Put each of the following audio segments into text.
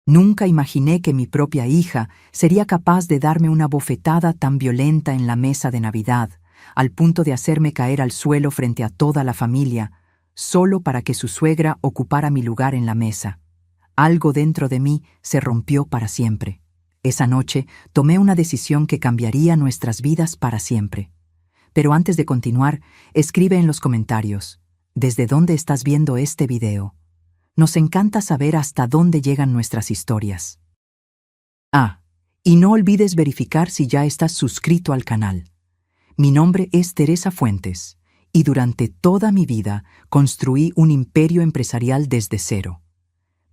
Nunca imaginé que mi propia hija sería capaz de darme una bofetada tan violenta en la mesa de Navidad, al punto de hacerme caer al suelo frente a toda la familia, solo para que su suegra ocupara mi lugar en la mesa. Algo dentro de mí se rompió para siempre. Esa noche tomé una decisión que cambiaría nuestras vidas para siempre. Pero antes de continuar, escribe en los comentarios, ¿desde dónde estás viendo este video? Nos encanta saber hasta dónde llegan nuestras historias. Y no olvides verificar si ya estás suscrito al canal. Mi nombre es Teresa Fuentes, y durante toda mi vida construí un imperio empresarial desde cero.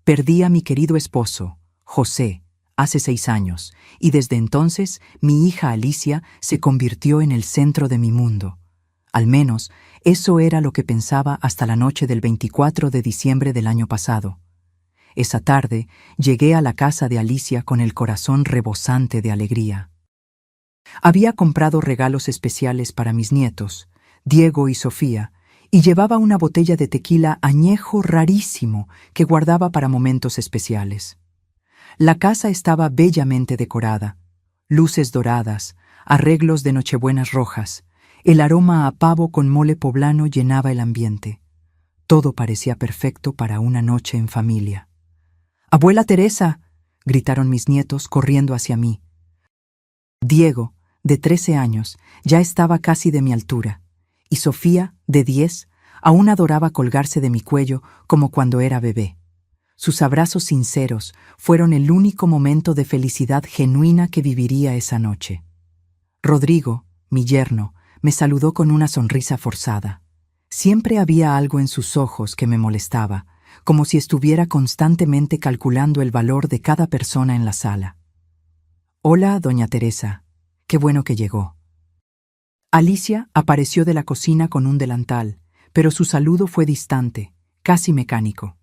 Perdí a mi querido esposo, José, hace 6 años, y desde entonces mi hija Alicia se convirtió en el centro de mi mundo. Al menos, eso era lo que pensaba hasta la noche del 24 de diciembre del año pasado. Esa tarde llegué a la casa de Alicia con el corazón rebosante de alegría. Había comprado regalos especiales para mis nietos, Diego y Sofía, y llevaba una botella de tequila añejo rarísimo que guardaba para momentos especiales. La casa estaba bellamente decorada, luces doradas, arreglos de nochebuenas rojas, el aroma a pavo con mole poblano llenaba el ambiente. Todo parecía perfecto para una noche en familia. ¡Abuela Teresa!, gritaron mis nietos corriendo hacia mí. Diego, de 13 años, ya estaba casi de mi altura, y Sofía, de 10, aún adoraba colgarse de mi cuello como cuando era bebé. Sus abrazos sinceros fueron el único momento de felicidad genuina que viviría esa noche. Rodrigo, mi yerno, me saludó con una sonrisa forzada. Siempre había algo en sus ojos que me molestaba, como si estuviera constantemente calculando el valor de cada persona en la sala. «Hola, doña Teresa. Qué bueno que llegó». Alicia apareció de la cocina con un delantal, pero su saludo fue distante, casi mecánico.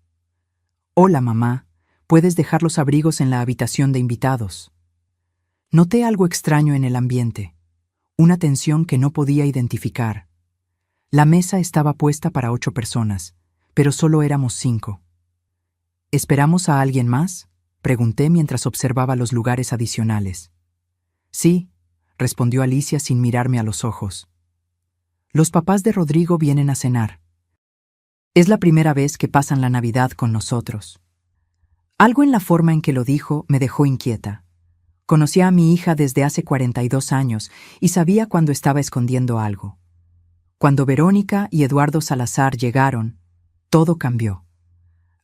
«Hola, mamá. Puedes dejar los abrigos en la habitación de invitados». Noté algo extraño en el ambiente, una tensión que no podía identificar. La mesa estaba puesta para 8 personas, pero solo éramos 5. «¿Esperamos a alguien más?», pregunté mientras observaba los lugares adicionales. «Sí», respondió Alicia sin mirarme a los ojos. «Los papás de Rodrigo vienen a cenar. Es la primera vez que pasan la Navidad con nosotros». Algo en la forma en que lo dijo me dejó inquieta. Conocía a mi hija desde hace 42 años y sabía cuando estaba escondiendo algo. Cuando Verónica y Eduardo Salazar llegaron, todo cambió.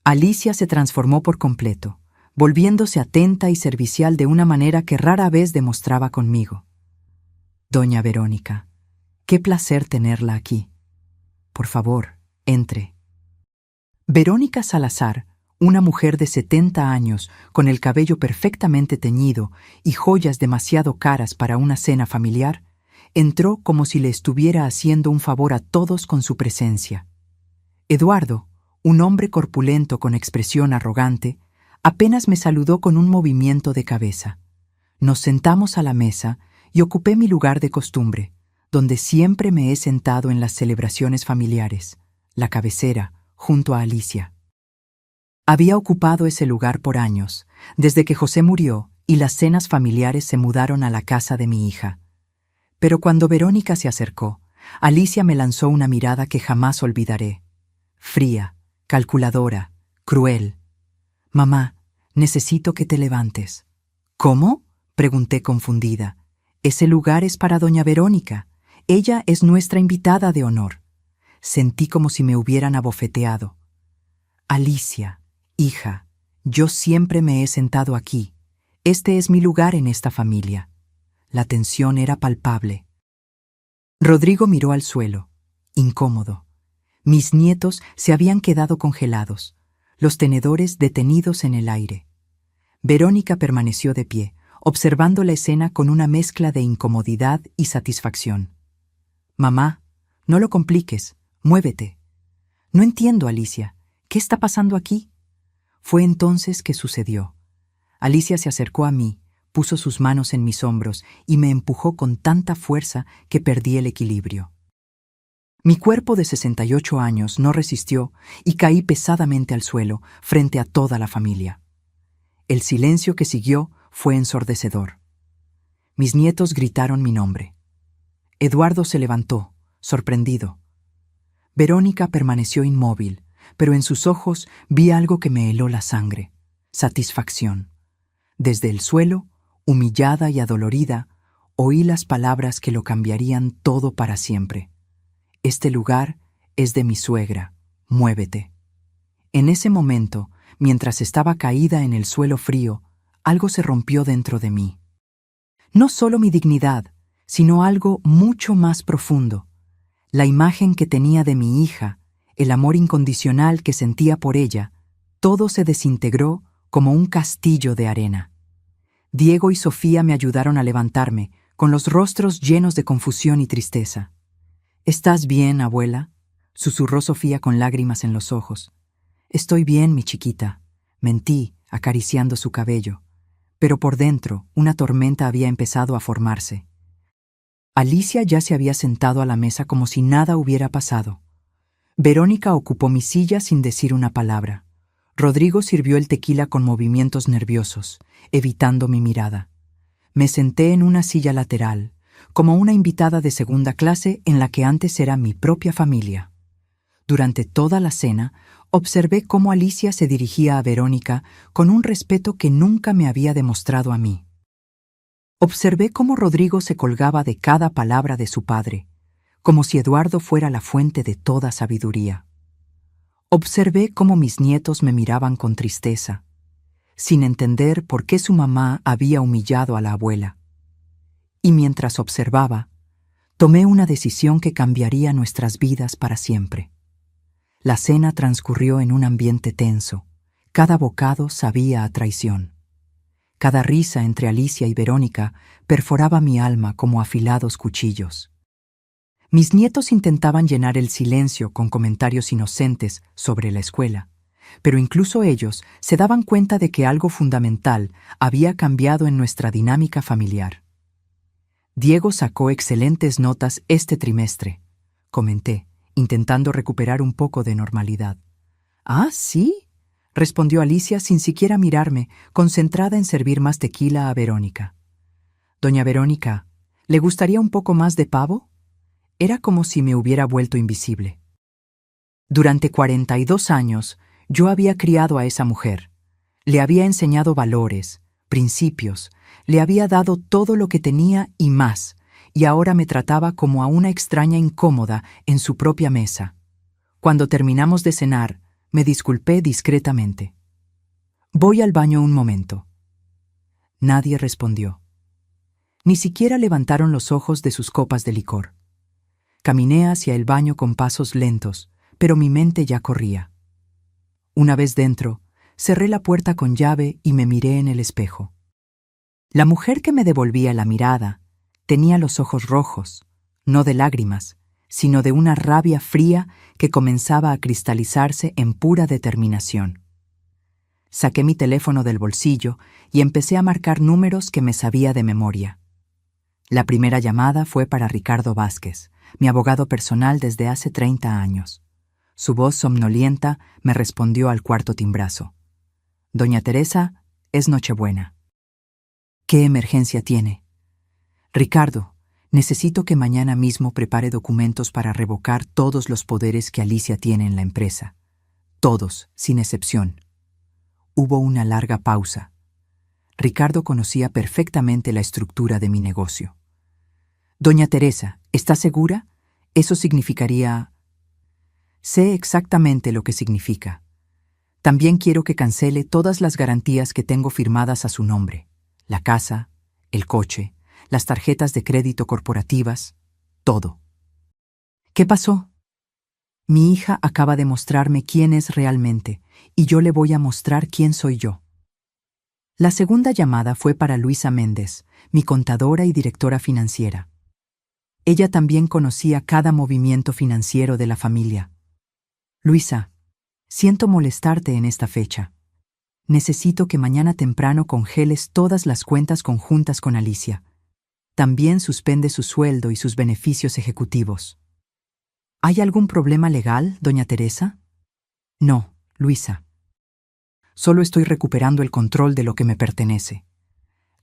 Alicia se transformó por completo, volviéndose atenta y servicial de una manera que rara vez demostraba conmigo. «Doña Verónica, qué placer tenerla aquí. Por favor, entre». Verónica Salazar, una mujer de 70 años con el cabello perfectamente teñido y joyas demasiado caras para una cena familiar, entró como si le estuviera haciendo un favor a todos con su presencia. Eduardo, un hombre corpulento con expresión arrogante, apenas me saludó con un movimiento de cabeza. Nos sentamos a la mesa y ocupé mi lugar de costumbre, donde siempre me he sentado en las celebraciones familiares, la cabecera, junto a Alicia. Había ocupado ese lugar por años, desde que José murió y las cenas familiares se mudaron a la casa de mi hija. Pero cuando Verónica se acercó, Alicia me lanzó una mirada que jamás olvidaré. Fría, calculadora, cruel. «Mamá, necesito que te levantes». «¿Cómo?», pregunté confundida. «Ese lugar es para doña Verónica. Ella es nuestra invitada de honor». Sentí como si me hubieran abofeteado. «Alicia, hija, yo siempre me he sentado aquí. Este es mi lugar en esta familia». La tensión era palpable. Rodrigo miró al suelo, incómodo. Mis nietos se habían quedado congelados, los tenedores detenidos en el aire. Verónica permaneció de pie, observando la escena con una mezcla de incomodidad y satisfacción. «Mamá, no lo compliques, muévete». «No entiendo, Alicia. ¿Qué está pasando aquí?». Fue entonces que sucedió. Alicia se acercó a mí, puso sus manos en mis hombros y me empujó con tanta fuerza que perdí el equilibrio. Mi cuerpo de 68 años no resistió y caí pesadamente al suelo frente a toda la familia. El silencio que siguió fue ensordecedor. Mis nietos gritaron mi nombre. Eduardo se levantó, sorprendido. Verónica permaneció inmóvil, pero en sus ojos vi algo que me heló la sangre: satisfacción. Desde el suelo, humillada y adolorida, oí las palabras que lo cambiarían todo para siempre. Este lugar es de mi suegra, muévete. En ese momento, mientras estaba caída en el suelo frío, algo se rompió dentro de mí. No solo mi dignidad, sino algo mucho más profundo. La imagen que tenía de mi hija, el amor incondicional que sentía por ella, todo se desintegró como un castillo de arena. Diego y Sofía me ayudaron a levantarme, con los rostros llenos de confusión y tristeza. «¿Estás bien, abuela?», susurró Sofía con lágrimas en los ojos. «Estoy bien, mi chiquita», mentí, acariciando su cabello. Pero por dentro, una tormenta había empezado a formarse. Alicia ya se había sentado a la mesa como si nada hubiera pasado. Verónica ocupó mi silla sin decir una palabra. Rodrigo sirvió el tequila con movimientos nerviosos, evitando mi mirada. Me senté en una silla lateral, como una invitada de segunda clase en la que antes era mi propia familia. Durante toda la cena, observé cómo Alicia se dirigía a Verónica con un respeto que nunca me había demostrado a mí. Observé cómo Rodrigo se colgaba de cada palabra de su padre, como si Eduardo fuera la fuente de toda sabiduría. Observé cómo mis nietos me miraban con tristeza, sin entender por qué su mamá había humillado a la abuela. Y mientras observaba, tomé una decisión que cambiaría nuestras vidas para siempre. La cena transcurrió en un ambiente tenso. Cada bocado sabía a traición. Cada risa entre Alicia y Verónica perforaba mi alma como afilados cuchillos. Mis nietos intentaban llenar el silencio con comentarios inocentes sobre la escuela, pero incluso ellos se daban cuenta de que algo fundamental había cambiado en nuestra dinámica familiar. «Diego sacó excelentes notas este trimestre», comenté, intentando recuperar un poco de normalidad. «¿Ah, sí?», respondió Alicia sin siquiera mirarme, concentrada en servir más tequila a Verónica. «Doña Verónica, ¿le gustaría un poco más de pavo?». Era como si me hubiera vuelto invisible. Durante 42 años, yo había criado a esa mujer. Le había enseñado valores, principios, le había dado todo lo que tenía y más, y ahora me trataba como a una extraña incómoda en su propia mesa. Cuando terminamos de cenar, me disculpé discretamente. «Voy al baño un momento». Nadie respondió. Ni siquiera levantaron los ojos de sus copas de licor. Caminé hacia el baño con pasos lentos, pero mi mente ya corría. Una vez dentro, cerré la puerta con llave y me miré en el espejo. La mujer que me devolvía la mirada tenía los ojos rojos, no de lágrimas, sino de una rabia fría que comenzaba a cristalizarse en pura determinación. Saqué mi teléfono del bolsillo y empecé a marcar números que me sabía de memoria. La primera llamada fue para Ricardo Vázquez, mi abogado personal desde hace 30 años. Su voz somnolienta me respondió al cuarto timbrazo. «Doña Teresa, es Nochebuena». «¿Qué emergencia tiene?». «Ricardo, necesito que mañana mismo prepare documentos para revocar todos los poderes que Alicia tiene en la empresa. Todos, sin excepción». Hubo una larga pausa. Ricardo conocía perfectamente la estructura de mi negocio. «Doña Teresa, ¿está segura? Eso significaría...». «Sé exactamente lo que significa. También quiero que cancele todas las garantías que tengo firmadas a su nombre. La casa, el coche, las tarjetas de crédito corporativas, todo». «¿Qué pasó?». «Mi hija acaba de mostrarme quién es realmente, y yo le voy a mostrar quién soy yo». La segunda llamada fue para Luisa Méndez, mi contadora y directora financiera. Ella también conocía cada movimiento financiero de la familia. «Luisa, siento molestarte en esta fecha. Necesito que mañana temprano congeles todas las cuentas conjuntas con Alicia. También suspende su sueldo y sus beneficios ejecutivos». «¿Hay algún problema legal, doña Teresa?». «No, Luisa». Solo estoy recuperando el control de lo que me pertenece.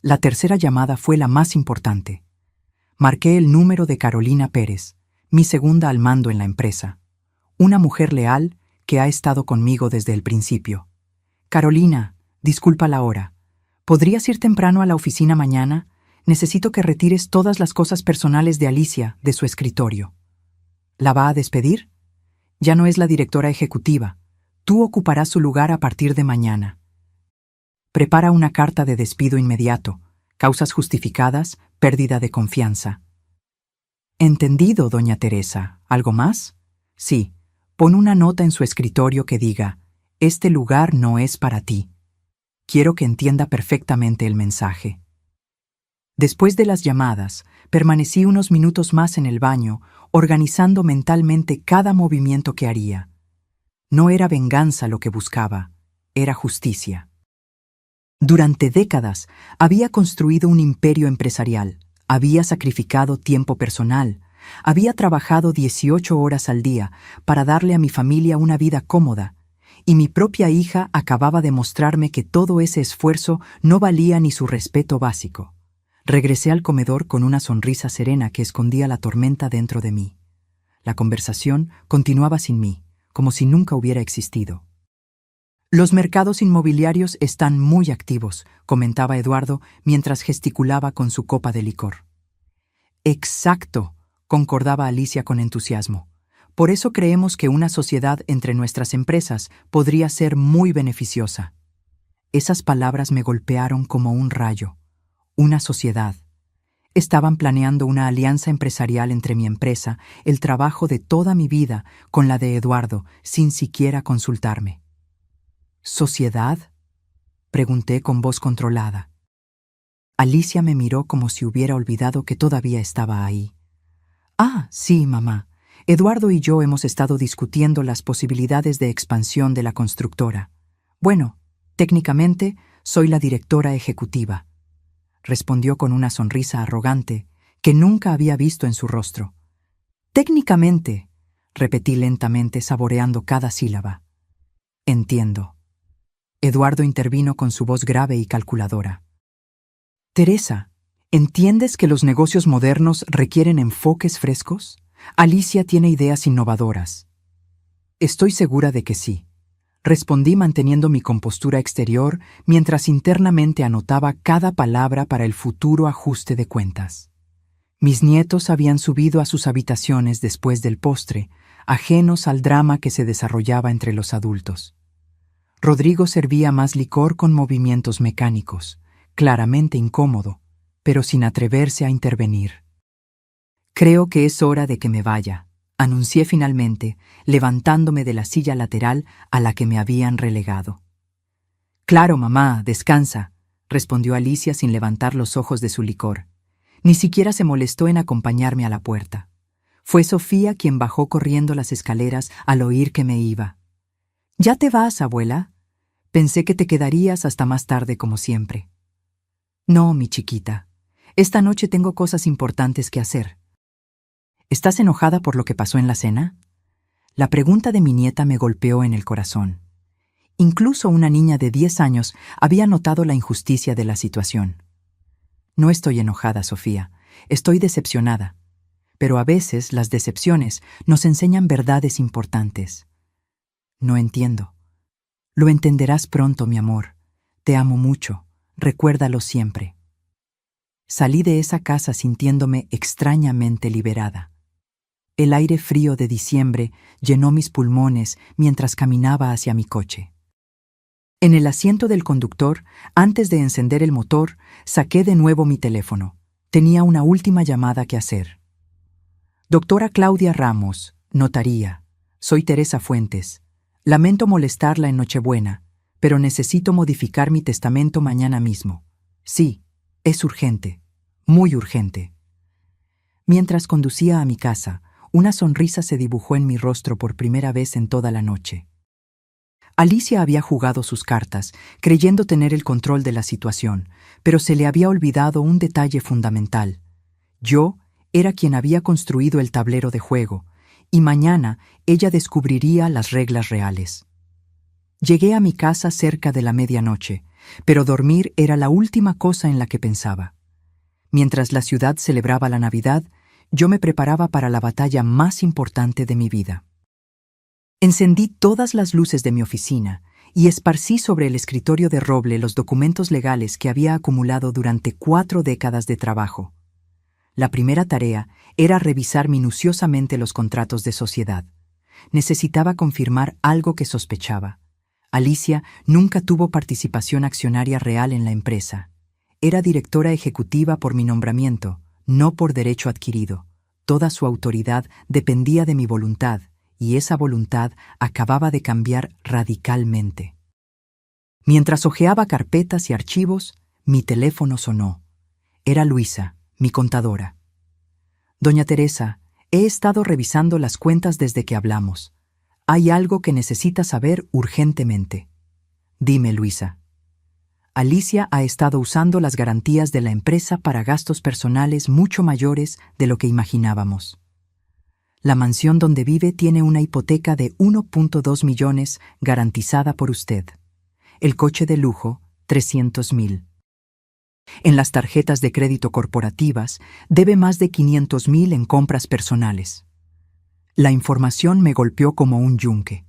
La tercera llamada fue la más importante. Marqué el número de Carolina Pérez, mi segunda al mando en la empresa. Una mujer leal que ha estado conmigo desde el principio. Carolina, disculpa la hora. ¿Podrías ir temprano a la oficina mañana? Necesito que retires todas las cosas personales de Alicia de su escritorio. ¿La va a despedir? Ya no es la directora ejecutiva. Tú ocuparás su lugar a partir de mañana. Prepara una carta de despido inmediato. Causas justificadas, pérdida de confianza. Entendido, doña Teresa. ¿Algo más? Sí. Pon una nota en su escritorio que diga: este lugar no es para ti. Quiero que entienda perfectamente el mensaje. Después de las llamadas, permanecí unos minutos más en el baño, organizando mentalmente cada movimiento que haría. No era venganza lo que buscaba, era justicia. Durante décadas había construido un imperio empresarial, había sacrificado tiempo personal, había trabajado 18 horas al día para darle a mi familia una vida cómoda, y mi propia hija acababa de mostrarme que todo ese esfuerzo no valía ni su respeto básico. Regresé al comedor con una sonrisa serena que escondía la tormenta dentro de mí. La conversación continuaba sin mí, como si nunca hubiera existido. Los mercados inmobiliarios están muy activos, comentaba Eduardo mientras gesticulaba con su copa de licor. Exacto, concordaba Alicia con entusiasmo. Por eso creemos que una sociedad entre nuestras empresas podría ser muy beneficiosa. Esas palabras me golpearon como un rayo. Una sociedad. Estaban planeando una alianza empresarial entre mi empresa, el trabajo de toda mi vida, con la de Eduardo, sin siquiera consultarme. ¿Sociedad?, pregunté con voz controlada. Alicia me miró como si hubiera olvidado que todavía estaba ahí. Ah, sí, mamá. Eduardo y yo hemos estado discutiendo las posibilidades de expansión de la constructora. Bueno, técnicamente, soy la directora ejecutiva, respondió con una sonrisa arrogante que nunca había visto en su rostro. Técnicamente, repetí lentamente, saboreando cada sílaba. Entiendo. Eduardo intervino con su voz grave y calculadora. Teresa, ¿entiendes que los negocios modernos requieren enfoques frescos? Alicia tiene ideas innovadoras. Estoy segura de que sí, respondí manteniendo mi compostura exterior mientras internamente anotaba cada palabra para el futuro ajuste de cuentas. Mis nietos habían subido a sus habitaciones después del postre, ajenos al drama que se desarrollaba entre los adultos. Rodrigo servía más licor con movimientos mecánicos, claramente incómodo, pero sin atreverse a intervenir. Creo que es hora de que me vaya, anuncié finalmente, levantándome de la silla lateral a la que me habían relegado. Claro, mamá, descansa, respondió Alicia sin levantar los ojos de su licor. Ni siquiera se molestó en acompañarme a la puerta. Fue Sofía quien bajó corriendo las escaleras al oír que me iba. ¿Ya te vas, abuela? Pensé que te quedarías hasta más tarde como siempre. No, mi chiquita. Esta noche tengo cosas importantes que hacer. ¿Estás enojada por lo que pasó en la cena? La pregunta de mi nieta me golpeó en el corazón. Incluso una niña de 10 años había notado la injusticia de la situación. No estoy enojada, Sofía. Estoy decepcionada. Pero a veces las decepciones nos enseñan verdades importantes. No entiendo. Lo entenderás pronto, mi amor. Te amo mucho. Recuérdalo siempre. Salí de esa casa sintiéndome extrañamente liberada. El aire frío de diciembre llenó mis pulmones mientras caminaba hacia mi coche. En el asiento del conductor, antes de encender el motor, saqué de nuevo mi teléfono. Tenía una última llamada que hacer. Doctora Claudia Ramos, notaría. Soy Teresa Fuentes. Lamento molestarla en Nochebuena, pero necesito modificar mi testamento mañana mismo. Sí, es urgente, muy urgente. Mientras conducía a mi casa, una sonrisa se dibujó en mi rostro por primera vez en toda la noche. Alicia había jugado sus cartas, creyendo tener el control de la situación, pero se le había olvidado un detalle fundamental. Yo era quien había construido el tablero de juego, y mañana ella descubriría las reglas reales. Llegué a mi casa cerca de la medianoche, pero dormir era la última cosa en la que pensaba. Mientras la ciudad celebraba la Navidad, yo me preparaba para la batalla más importante de mi vida. Encendí todas las luces de mi oficina y esparcí sobre el escritorio de roble los documentos legales que había acumulado durante 4 décadas de trabajo. La primera tarea era revisar minuciosamente los contratos de sociedad. Necesitaba confirmar algo que sospechaba. Alicia nunca tuvo participación accionaria real en la empresa. Era directora ejecutiva por mi nombramiento, no por derecho adquirido. Toda su autoridad dependía de mi voluntad, y esa voluntad acababa de cambiar radicalmente. Mientras hojeaba carpetas y archivos, mi teléfono sonó. Era Luisa, mi contadora. Doña Teresa, he estado revisando las cuentas desde que hablamos. Hay algo que necesita saber urgentemente. Dime, Luisa. Alicia ha estado usando las garantías de la empresa para gastos personales mucho mayores de lo que imaginábamos. La mansión donde vive tiene una hipoteca de 1.2 millones garantizada por usted. El coche de lujo, 300.000. En las tarjetas de crédito corporativas debe más de 500.000 en compras personales. La información me golpeó como un yunque.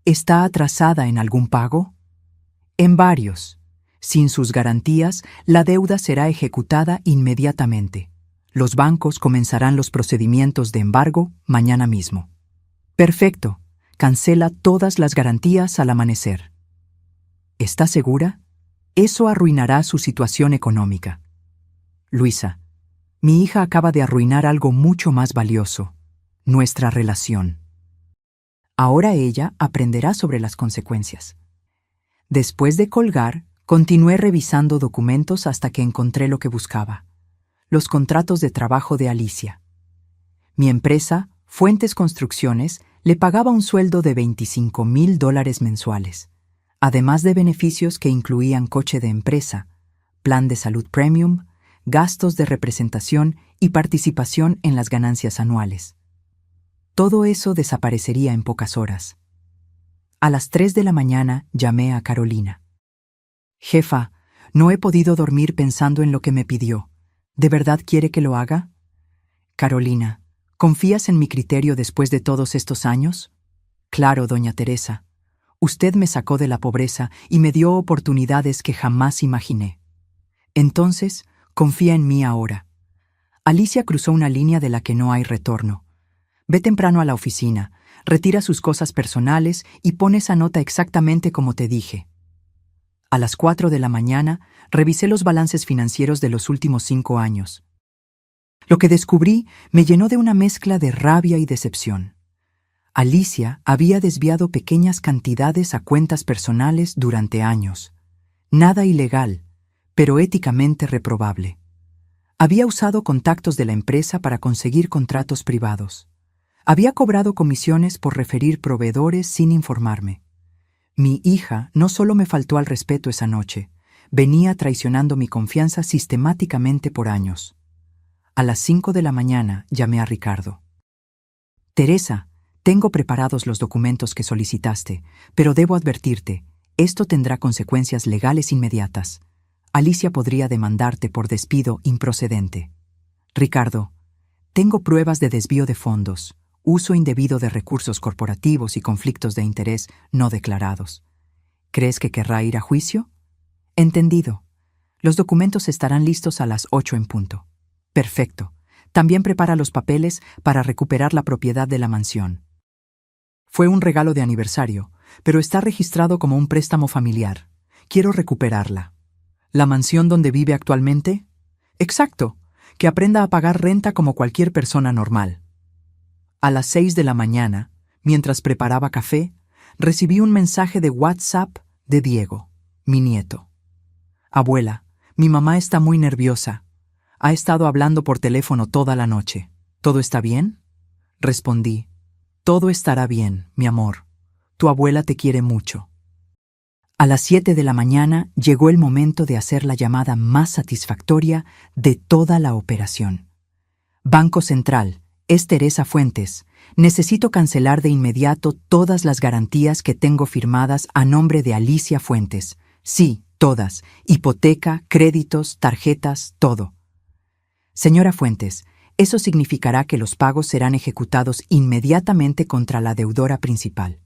¿Está atrasada en algún pago? En varios. Sin sus garantías, la deuda será ejecutada inmediatamente. Los bancos comenzarán los procedimientos de embargo mañana mismo. Perfecto. Cancela todas las garantías al amanecer. ¿Está segura? Eso arruinará su situación económica. Luisa, mi hija acaba de arruinar algo mucho más valioso: nuestra relación. Ahora ella aprenderá sobre las consecuencias. Después de colgar, continué revisando documentos hasta que encontré lo que buscaba: los contratos de trabajo de Alicia. Mi empresa, Fuentes Construcciones, le pagaba un sueldo de $25.000 mensuales, además de beneficios que incluían coche de empresa, plan de salud premium, gastos de representación y participación en las ganancias anuales. Todo eso desaparecería en pocas horas. A las 3 de la mañana llamé a Carolina. Jefa, no he podido dormir pensando en lo que me pidió. ¿De verdad quiere que lo haga? Carolina, ¿confías en mi criterio después de todos estos años? Claro, doña Teresa. Usted me sacó de la pobreza y me dio oportunidades que jamás imaginé. Entonces, confía en mí ahora. Alicia cruzó una línea de la que no hay retorno. Ve temprano a la oficina, retira sus cosas personales y pon esa nota exactamente como te dije. A las 4 de la mañana, revisé los balances financieros de los últimos 5 años. Lo que descubrí me llenó de una mezcla de rabia y decepción. Alicia había desviado pequeñas cantidades a cuentas personales durante años. Nada ilegal, pero éticamente reprobable. Había usado contactos de la empresa para conseguir contratos privados. Había cobrado comisiones por referir proveedores sin informarme. Mi hija no solo me faltó al respeto esa noche, venía traicionando mi confianza sistemáticamente por años. A las 5 de la mañana llamé a Ricardo. Teresa, tengo preparados los documentos que solicitaste, pero debo advertirte, esto tendrá consecuencias legales inmediatas. Alicia podría demandarte por despido improcedente. Ricardo, tengo pruebas de desvío de fondos, uso indebido de recursos corporativos y conflictos de interés no declarados. ¿Crees que querrá ir a juicio? Entendido. Los documentos estarán listos a las 8 en punto. Perfecto. También prepara los papeles para recuperar la propiedad de la mansión. Fue un regalo de aniversario, pero está registrado como un préstamo familiar. Quiero recuperarla. ¿La mansión donde vive actualmente? Exacto. Que aprenda a pagar renta como cualquier persona normal. A las 6 de la mañana, mientras preparaba café, recibí un mensaje de WhatsApp de Diego, mi nieto. Abuela, mi mamá está muy nerviosa. Ha estado hablando por teléfono toda la noche. ¿Todo está bien? Respondí. Todo estará bien, mi amor. Tu abuela te quiere mucho. A las 7 de la mañana llegó el momento de hacer la llamada más satisfactoria de toda la operación. Banco Central, es Teresa Fuentes. Necesito cancelar de inmediato todas las garantías que tengo firmadas a nombre de Alicia Fuentes. Sí, todas. Hipoteca, créditos, tarjetas, todo. Señora Fuentes, eso significará que los pagos serán ejecutados inmediatamente contra la deudora principal.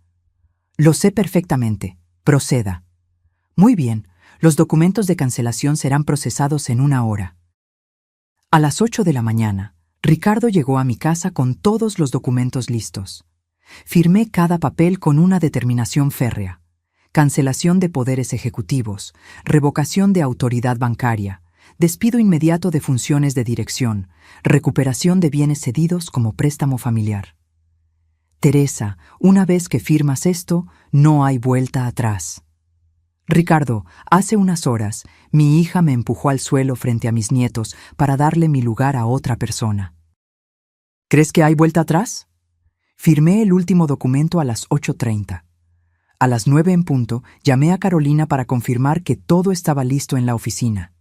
Lo sé perfectamente. Proceda. Muy bien, los documentos de cancelación serán procesados en 1 hora. A las 8 de la mañana, Ricardo llegó a mi casa con todos los documentos listos. Firmé cada papel con una determinación férrea. Cancelación de poderes ejecutivos, revocación de autoridad bancaria, despido inmediato de funciones de dirección, recuperación de bienes cedidos como préstamo familiar. Teresa, una vez que firmas esto, no hay vuelta atrás. Ricardo, hace unas horas, mi hija me empujó al suelo frente a mis nietos para darle mi lugar a otra persona. ¿Crees que hay vuelta atrás? Firmé el último documento a las 8:30. A las 9 en punto, llamé a Carolina para confirmar que todo estaba listo en la oficina.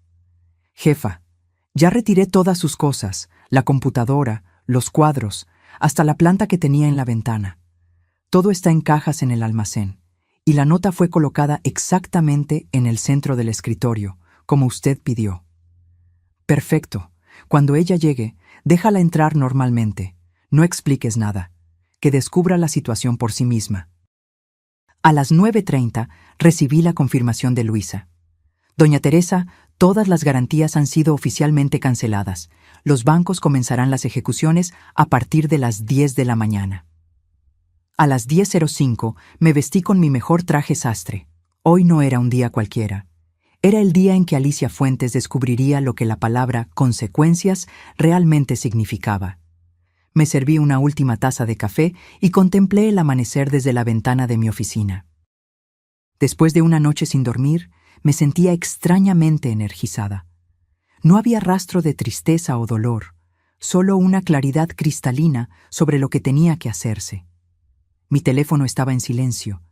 Jefa, ya retiré todas sus cosas, la computadora, los cuadros, hasta la planta que tenía en la ventana. Todo está en cajas en el almacén, y la nota fue colocada exactamente en el centro del escritorio, como usted pidió. Perfecto. Cuando ella llegue, déjala entrar normalmente. No expliques nada. Que descubra la situación por sí misma. A las 9:30 recibí la confirmación de Luisa. Doña Teresa, todas las garantías han sido oficialmente canceladas. Los bancos comenzarán las ejecuciones a partir de las 10 de la mañana. A las 10:05 me vestí con mi mejor traje sastre. Hoy no era un día cualquiera. Era el día en que Alicia Fuentes descubriría lo que la palabra consecuencias realmente significaba. Me serví una última taza de café y contemplé el amanecer desde la ventana de mi oficina. Después de una noche sin dormir, me sentía extrañamente energizada. No había rastro de tristeza o dolor, solo una claridad cristalina sobre lo que tenía que hacerse. Mi teléfono estaba en silencio,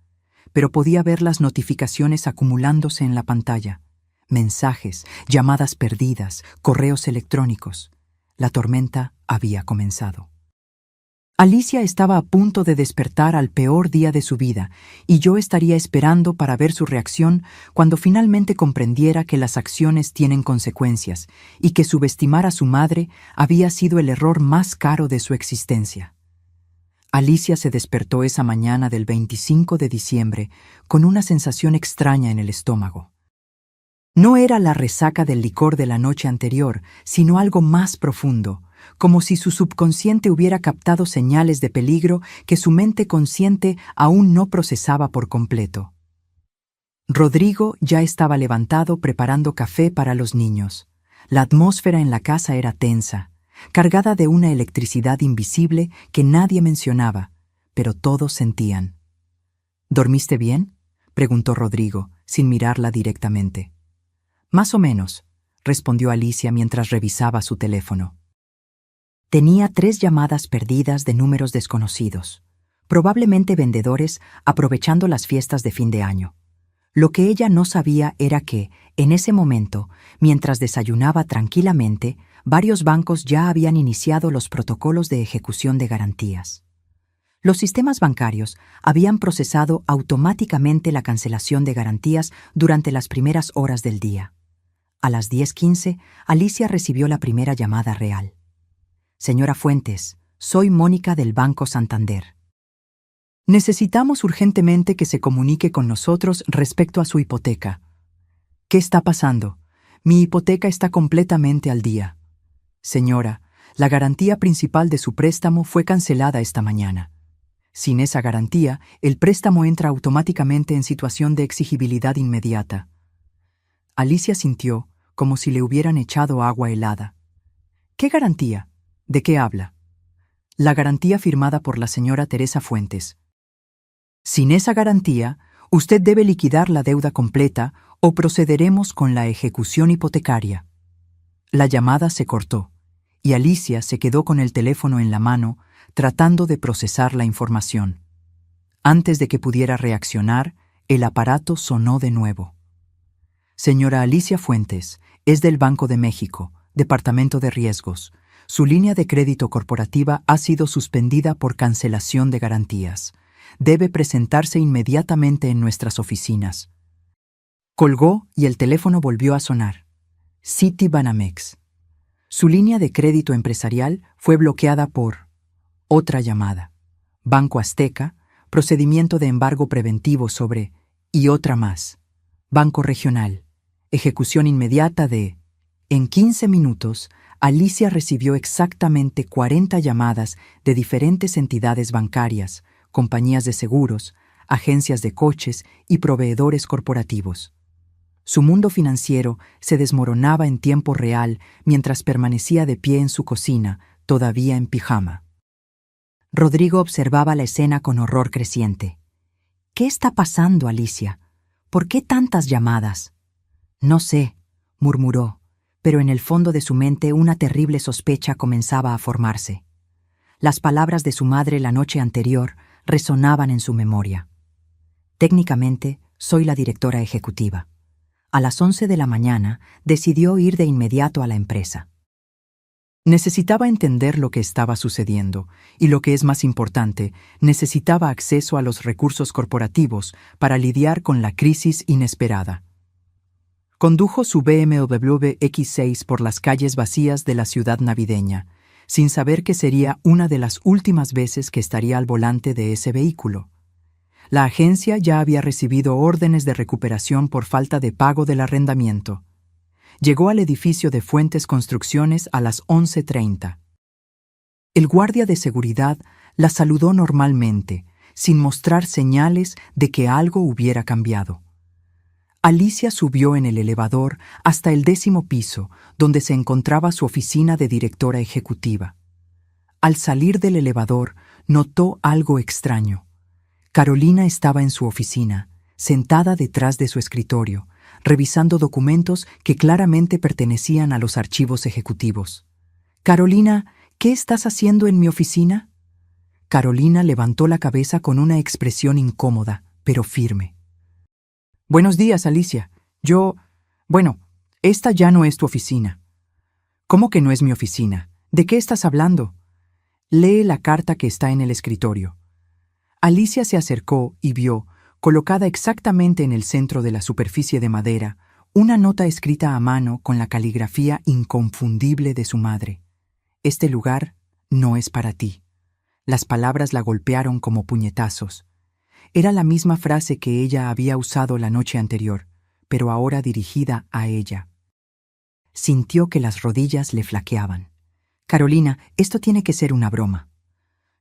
pero podía ver las notificaciones acumulándose en la pantalla. Mensajes, llamadas perdidas, correos electrónicos. La tormenta había comenzado. Alicia estaba a punto de despertar al peor día de su vida, y yo estaría esperando para ver su reacción cuando finalmente comprendiera que las acciones tienen consecuencias y que subestimar a su madre había sido el error más caro de su existencia. Alicia se despertó esa mañana del 25 de diciembre con una sensación extraña en el estómago. No era la resaca del licor de la noche anterior, sino algo más profundo, como si su subconsciente hubiera captado señales de peligro que su mente consciente aún no procesaba por completo. Rodrigo ya estaba levantado preparando café para los niños. La atmósfera en la casa era tensa, cargada de una electricidad invisible que nadie mencionaba, pero todos sentían. ¿Dormiste bien?, preguntó Rodrigo, sin mirarla directamente. Más o menos, respondió Alicia mientras revisaba su teléfono. Tenía 3 llamadas perdidas de números desconocidos, probablemente vendedores aprovechando las fiestas de fin de año. Lo que ella no sabía era que, en ese momento, mientras desayunaba tranquilamente, varios bancos ya habían iniciado los protocolos de ejecución de garantías. Los sistemas bancarios habían procesado automáticamente la cancelación de garantías durante las primeras horas del día. A las 10:15, Alicia recibió la primera llamada real. Señora Fuentes, soy Mónica del Banco Santander. Necesitamos urgentemente que se comunique con nosotros respecto a su hipoteca. ¿Qué está pasando? Mi hipoteca está completamente al día. Señora, la garantía principal de su préstamo fue cancelada esta mañana. Sin esa garantía, el préstamo entra automáticamente en situación de exigibilidad inmediata. Alicia sintió como si le hubieran echado agua helada. ¿Qué garantía? ¿De qué habla? La garantía firmada por la señora Teresa Fuentes. Sin esa garantía, usted debe liquidar la deuda completa o procederemos con la ejecución hipotecaria. La llamada se cortó, y Alicia se quedó con el teléfono en la mano, tratando de procesar la información. Antes de que pudiera reaccionar, el aparato sonó de nuevo. Señora Alicia Fuentes, es del Banco de México, Departamento de Riesgos. Su línea de crédito corporativa ha sido suspendida por cancelación de garantías. Debe presentarse inmediatamente en nuestras oficinas. Colgó y el teléfono volvió a sonar. Citibanamex. Su línea de crédito empresarial fue bloqueada por otra llamada. Banco Azteca, procedimiento de embargo preventivo sobre y otra más. Banco Regional, ejecución inmediata de... En 15 minutos, Alicia recibió exactamente 40 llamadas de diferentes entidades bancarias, compañías de seguros, agencias de coches y proveedores corporativos. Su mundo financiero se desmoronaba en tiempo real mientras permanecía de pie en su cocina, todavía en pijama. Rodrigo observaba la escena con horror creciente. «¿Qué está pasando, Alicia? ¿Por qué tantas llamadas?» «No sé», murmuró, pero en el fondo de su mente una terrible sospecha comenzaba a formarse. Las palabras de su madre la noche anterior resonaban en su memoria. «Técnicamente, soy la directora ejecutiva». A las 11 de la mañana decidió ir de inmediato a la empresa. Necesitaba entender lo que estaba sucediendo y, lo que es más importante, necesitaba acceso a los recursos corporativos para lidiar con la crisis inesperada. Condujo su BMW X6 por las calles vacías de la ciudad navideña, sin saber que sería una de las últimas veces que estaría al volante de ese vehículo. La agencia ya había recibido órdenes de recuperación por falta de pago del arrendamiento. Llegó al edificio de Fuentes Construcciones a las 11:30. El guardia de seguridad la saludó normalmente, sin mostrar señales de que algo hubiera cambiado. Alicia subió en el elevador hasta el 10º piso, donde se encontraba su oficina de directora ejecutiva. Al salir del elevador, notó algo extraño. Carolina estaba en su oficina, sentada detrás de su escritorio, revisando documentos que claramente pertenecían a los archivos ejecutivos. «Carolina, ¿qué estás haciendo en mi oficina?» Carolina levantó la cabeza con una expresión incómoda, pero firme. «Buenos días, Alicia. Esta ya no es tu oficina». «¿Cómo que no es mi oficina? ¿De qué estás hablando?» «Lee la carta que está en el escritorio». Alicia se acercó y vio, colocada exactamente en el centro de la superficie de madera, una nota escrita a mano con la caligrafía inconfundible de su madre. «Este lugar no es para ti». Las palabras la golpearon como puñetazos. Era la misma frase que ella había usado la noche anterior, pero ahora dirigida a ella. Sintió que las rodillas le flaqueaban. «Carolina, esto tiene que ser una broma».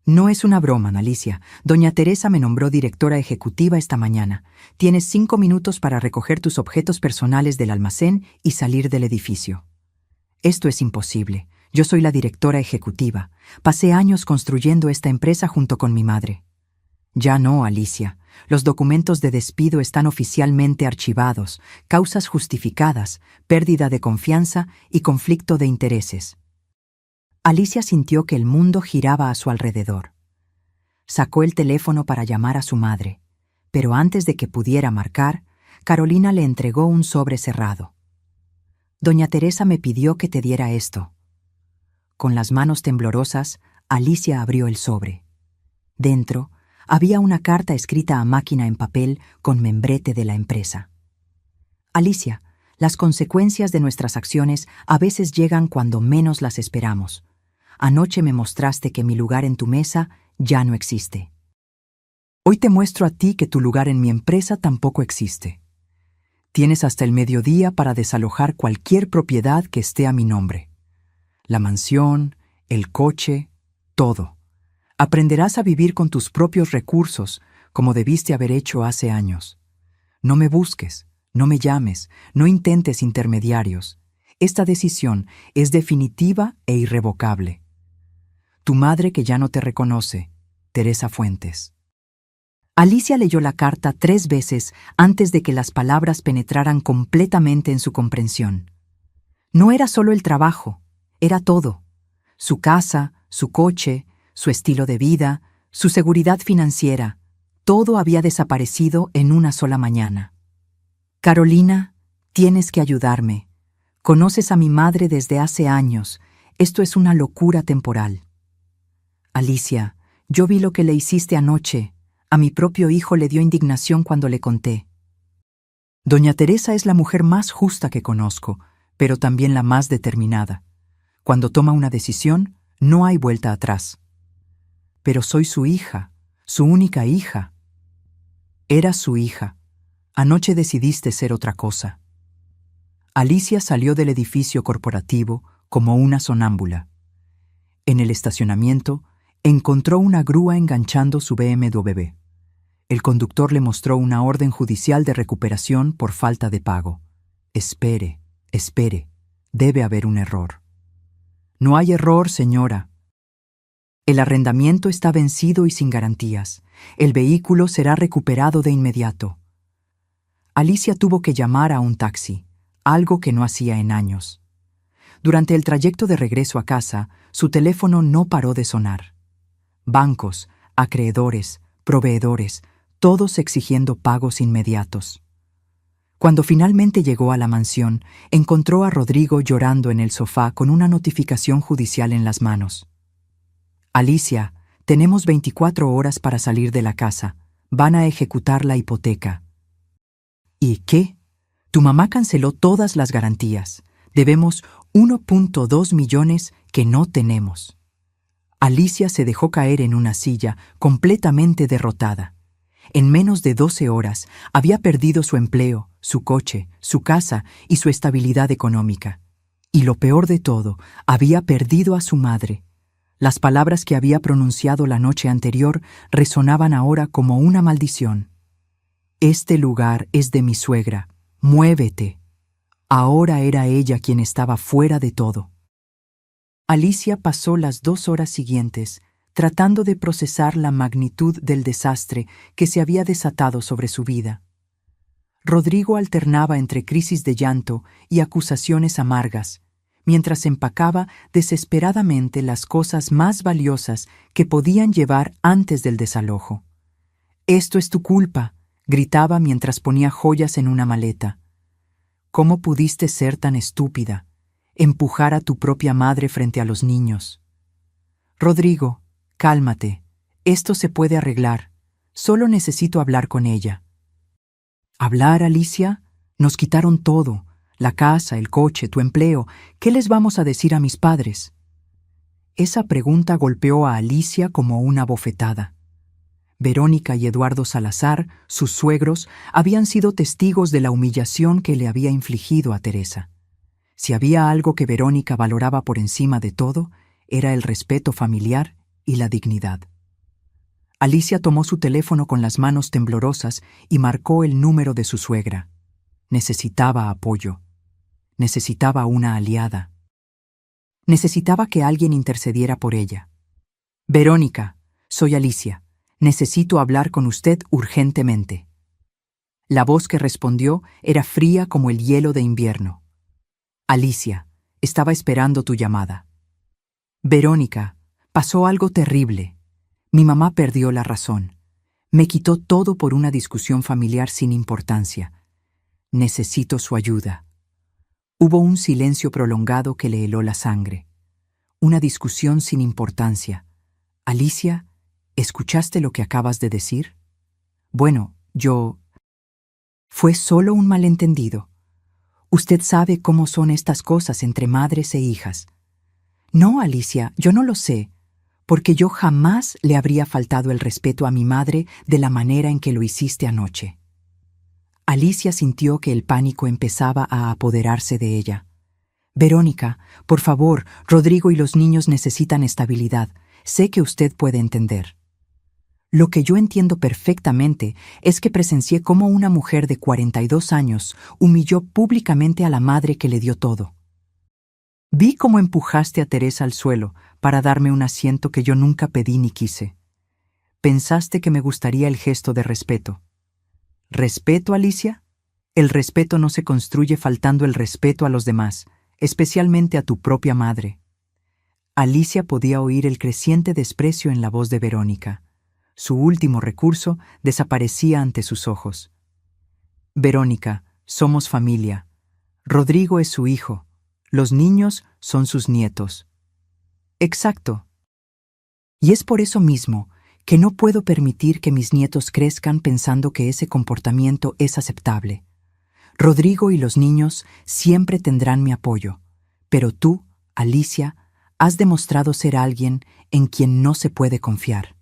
«No es una broma, Alicia. Doña Teresa me nombró directora ejecutiva esta mañana. Tienes 5 minutos para recoger tus objetos personales del almacén y salir del edificio». «Esto es imposible. Yo soy la directora ejecutiva. Pasé años construyendo esta empresa junto con mi madre». «Ya no, Alicia. Los documentos de despido están oficialmente archivados, causas justificadas, pérdida de confianza y conflicto de intereses». Alicia sintió que el mundo giraba a su alrededor. Sacó el teléfono para llamar a su madre, pero antes de que pudiera marcar, Carolina le entregó un sobre cerrado. «Doña Teresa me pidió que te diera esto». Con las manos temblorosas, Alicia abrió el sobre. Dentro había una carta escrita a máquina en papel con membrete de la empresa. «Alicia, las consecuencias de nuestras acciones a veces llegan cuando menos las esperamos. Anoche me mostraste que mi lugar en tu mesa ya no existe. Hoy te muestro a ti que tu lugar en mi empresa tampoco existe. Tienes hasta el mediodía para desalojar cualquier propiedad que esté a mi nombre. La mansión, el coche, todo. Aprenderás a vivir con tus propios recursos, como debiste haber hecho hace años. No me busques, no me llames, no intentes intermediarios. Esta decisión es definitiva e irrevocable. Tu madre que ya no te reconoce, Teresa Fuentes». Alicia leyó la carta 3 veces antes de que las palabras penetraran completamente en su comprensión. No era solo el trabajo, era todo. Su casa, su coche, su estilo de vida, su seguridad financiera, todo había desaparecido en una sola mañana. «Carolina, tienes que ayudarme. Conoces a mi madre desde hace años. Esto es una locura temporal. Alicia, yo vi lo que le hiciste anoche. A mi propio hijo le dio indignación cuando le conté. Doña Teresa es la mujer más justa que conozco, pero también la más determinada. Cuando toma una decisión, no hay vuelta atrás. Pero soy su hija, su única hija. Era su hija. Anoche decidiste ser otra cosa. Alicia salió del edificio corporativo como una sonámbula. En el estacionamiento, encontró una grúa enganchando su BMW. El conductor le mostró una orden judicial de recuperación por falta de pago. Espere, espere, debe haber un error. No hay error, señora. El arrendamiento está vencido y sin garantías. El vehículo será recuperado de inmediato. Alicia tuvo que llamar a un taxi, algo que no hacía en años. Durante el trayecto de regreso a casa, su teléfono no paró de sonar. Bancos, acreedores, proveedores, todos exigiendo pagos inmediatos. Cuando finalmente llegó a la mansión, encontró a Rodrigo llorando en el sofá con una notificación judicial en las manos. Alicia, tenemos 24 horas para salir de la casa. Van a ejecutar la hipoteca. ¿Y qué? Tu mamá canceló todas las garantías. Debemos 1.2 millones que no tenemos. Alicia se dejó caer en una silla, completamente derrotada. En menos de 12 horas había perdido su empleo, su coche, su casa y su estabilidad económica. Y lo peor de todo, había perdido a su madre. Las palabras que había pronunciado la noche anterior resonaban ahora como una maldición. Este lugar es de mi suegra. Muévete. Ahora era ella quien estaba fuera de todo. Alicia pasó las 2 horas siguientes tratando de procesar la magnitud del desastre que se había desatado sobre su vida. Rodrigo alternaba entre crisis de llanto y acusaciones amargas, mientras empacaba desesperadamente las cosas más valiosas que podían llevar antes del desalojo. «Esto es tu culpa», gritaba mientras ponía joyas en una maleta. «¿Cómo pudiste ser tan estúpida? Empujar a tu propia madre frente a los niños». «Rodrigo, cálmate. Esto se puede arreglar. Solo necesito hablar con ella». «¿Hablar, Alicia? Nos quitaron todo. La casa, el coche, tu empleo. ¿Qué les vamos a decir a mis padres?» Esa pregunta golpeó a Alicia como una bofetada. Verónica y Eduardo Salazar, sus suegros, habían sido testigos de la humillación que le había infligido a Teresa. Si había algo que Verónica valoraba por encima de todo, era el respeto familiar y la dignidad. Alicia tomó su teléfono con las manos temblorosas y marcó el número de su suegra. Necesitaba apoyo. Necesitaba una aliada. Necesitaba que alguien intercediera por ella. «Verónica, soy Alicia. Necesito hablar con usted urgentemente». La voz que respondió era fría como el hielo de invierno. «Alicia, estaba esperando tu llamada». «Verónica, pasó algo terrible. Mi mamá perdió la razón. Me quitó todo por una discusión familiar sin importancia. Necesito su ayuda». Hubo un silencio prolongado que le heló la sangre. Una discusión sin importancia. «Alicia, ¿escuchaste lo que acabas de decir?» «Bueno, Fue solo un malentendido. Usted sabe cómo son estas cosas entre madres e hijas». «No, Alicia, yo no lo sé, porque yo jamás le habría faltado el respeto a mi madre de la manera en que lo hiciste anoche». Alicia sintió que el pánico empezaba a apoderarse de ella. «Verónica, por favor, Rodrigo y los niños necesitan estabilidad. Sé que usted puede entender». «Lo que yo entiendo perfectamente es que presencié cómo una mujer de 42 años humilló públicamente a la madre que le dio todo. Vi cómo empujaste a Teresa al suelo para darme un asiento que yo nunca pedí ni quise. Pensaste que me gustaría el gesto de respeto». «¿Respeto, Alicia? El respeto no se construye faltando el respeto a los demás, especialmente a tu propia madre». Alicia podía oír el creciente desprecio en la voz de Verónica. Su último recurso desaparecía ante sus ojos. «Verónica, somos familia. Rodrigo es su hijo. Los niños son sus nietos. Exacto. Y es por eso mismo que no puedo permitir que mis nietos crezcan pensando que ese comportamiento es aceptable. Rodrigo y los niños siempre tendrán mi apoyo, pero tú, Alicia, has demostrado ser alguien en quien no se puede confiar.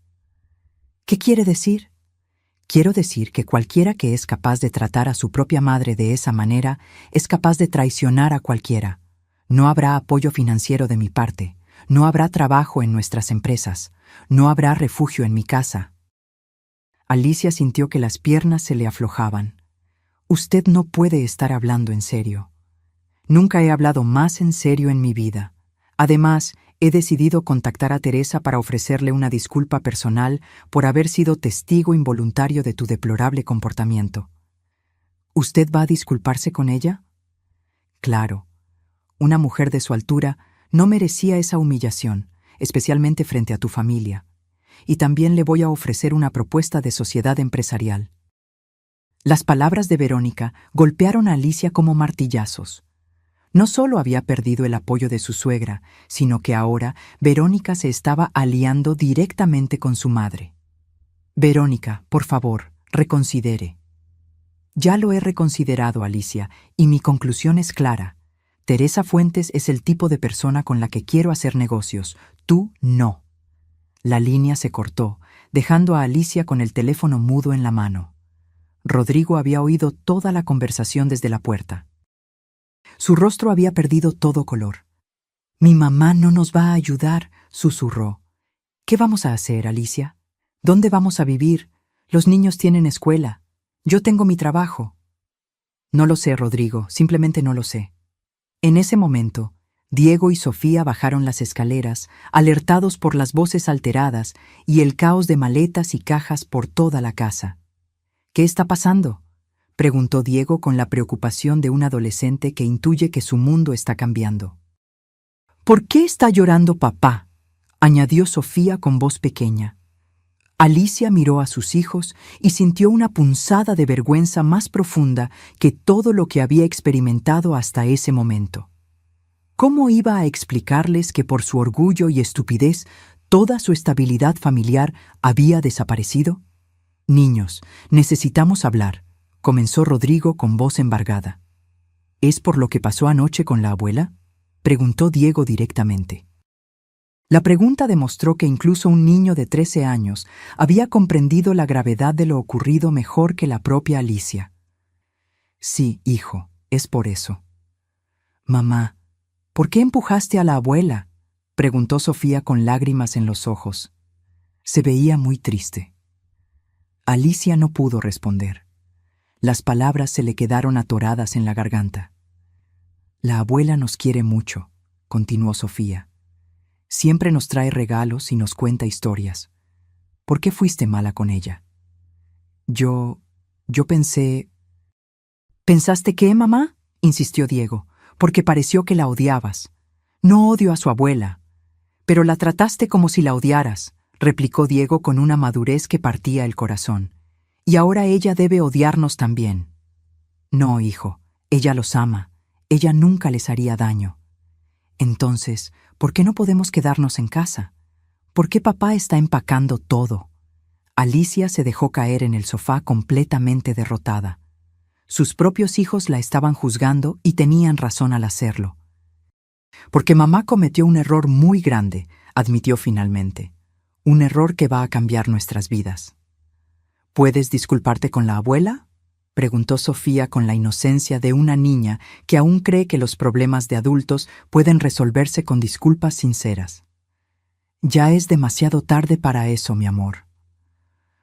¿Qué quiere decir? Quiero decir que cualquiera que es capaz de tratar a su propia madre de esa manera es capaz de traicionar a cualquiera. No habrá apoyo financiero de mi parte, no habrá trabajo en nuestras empresas, no habrá refugio en mi casa. Alicia sintió que las piernas se le aflojaban. Usted no puede estar hablando en serio. Nunca he hablado más en serio en mi vida. Además, he decidido contactar a Teresa para ofrecerle una disculpa personal por haber sido testigo involuntario de tu deplorable comportamiento. ¿Usted va a disculparse con ella? Claro. Una mujer de su altura no merecía esa humillación, especialmente frente a tu familia. Y también le voy a ofrecer una propuesta de sociedad empresarial. Las palabras de Verónica golpearon a Alicia como martillazos. No solo había perdido el apoyo de su suegra, sino que ahora Verónica se estaba aliando directamente con su madre. Verónica, por favor, reconsidere. Ya lo he reconsiderado, Alicia, y mi conclusión es clara. Teresa Fuentes es el tipo de persona con la que quiero hacer negocios. Tú no. La línea se cortó, dejando a Alicia con el teléfono mudo en la mano. Rodrigo había oído toda la conversación desde la puerta. Su rostro había perdido todo color. «Mi mamá no nos va a ayudar», susurró. «¿Qué vamos a hacer, Alicia? ¿Dónde vamos a vivir? Los niños tienen escuela. Yo tengo mi trabajo». «No lo sé, Rodrigo, simplemente no lo sé». En ese momento, Diego y Sofía bajaron las escaleras, alertados por las voces alteradas y el caos de maletas y cajas por toda la casa. «¿Qué está pasando?», preguntó Diego con la preocupación de un adolescente que intuye que su mundo está cambiando. «¿Por qué está llorando papá?», añadió Sofía con voz pequeña. Alicia miró a sus hijos y sintió una punzada de vergüenza más profunda que todo lo que había experimentado hasta ese momento. ¿Cómo iba a explicarles que por su orgullo y estupidez toda su estabilidad familiar había desaparecido? «Niños, necesitamos hablar», comenzó Rodrigo con voz embargada. «¿Es por lo que pasó anoche con la abuela?», preguntó Diego directamente. La pregunta demostró que incluso un niño de 13 años había comprendido la gravedad de lo ocurrido mejor que la propia Alicia. «Sí, hijo, es por eso». «Mamá, ¿por qué empujaste a la abuela?», preguntó Sofía con lágrimas en los ojos. Se veía muy triste. Alicia no pudo responder. Las palabras se le quedaron atoradas en la garganta. «La abuela nos quiere mucho», continuó Sofía. «Siempre nos trae regalos y nos cuenta historias. ¿Por qué fuiste mala con ella?». Yo pensé... «¿Pensaste qué, mamá?», insistió Diego, «porque pareció que la odiabas». «No odio a su abuela». «Pero la trataste como si la odiaras», replicó Diego con una madurez que partía el corazón. «Y ahora ella debe odiarnos también». «No, hijo, ella los ama. Ella nunca les haría daño». «Entonces, ¿por qué no podemos quedarnos en casa? ¿Por qué papá está empacando todo?». Alicia se dejó caer en el sofá completamente derrotada. Sus propios hijos la estaban juzgando y tenían razón al hacerlo. «Porque mamá cometió un error muy grande», admitió finalmente. «Un error que va a cambiar nuestras vidas». «¿Puedes disculparte con la abuela?», preguntó Sofía con la inocencia de una niña que aún cree que los problemas de adultos pueden resolverse con disculpas sinceras. «Ya es demasiado tarde para eso, mi amor».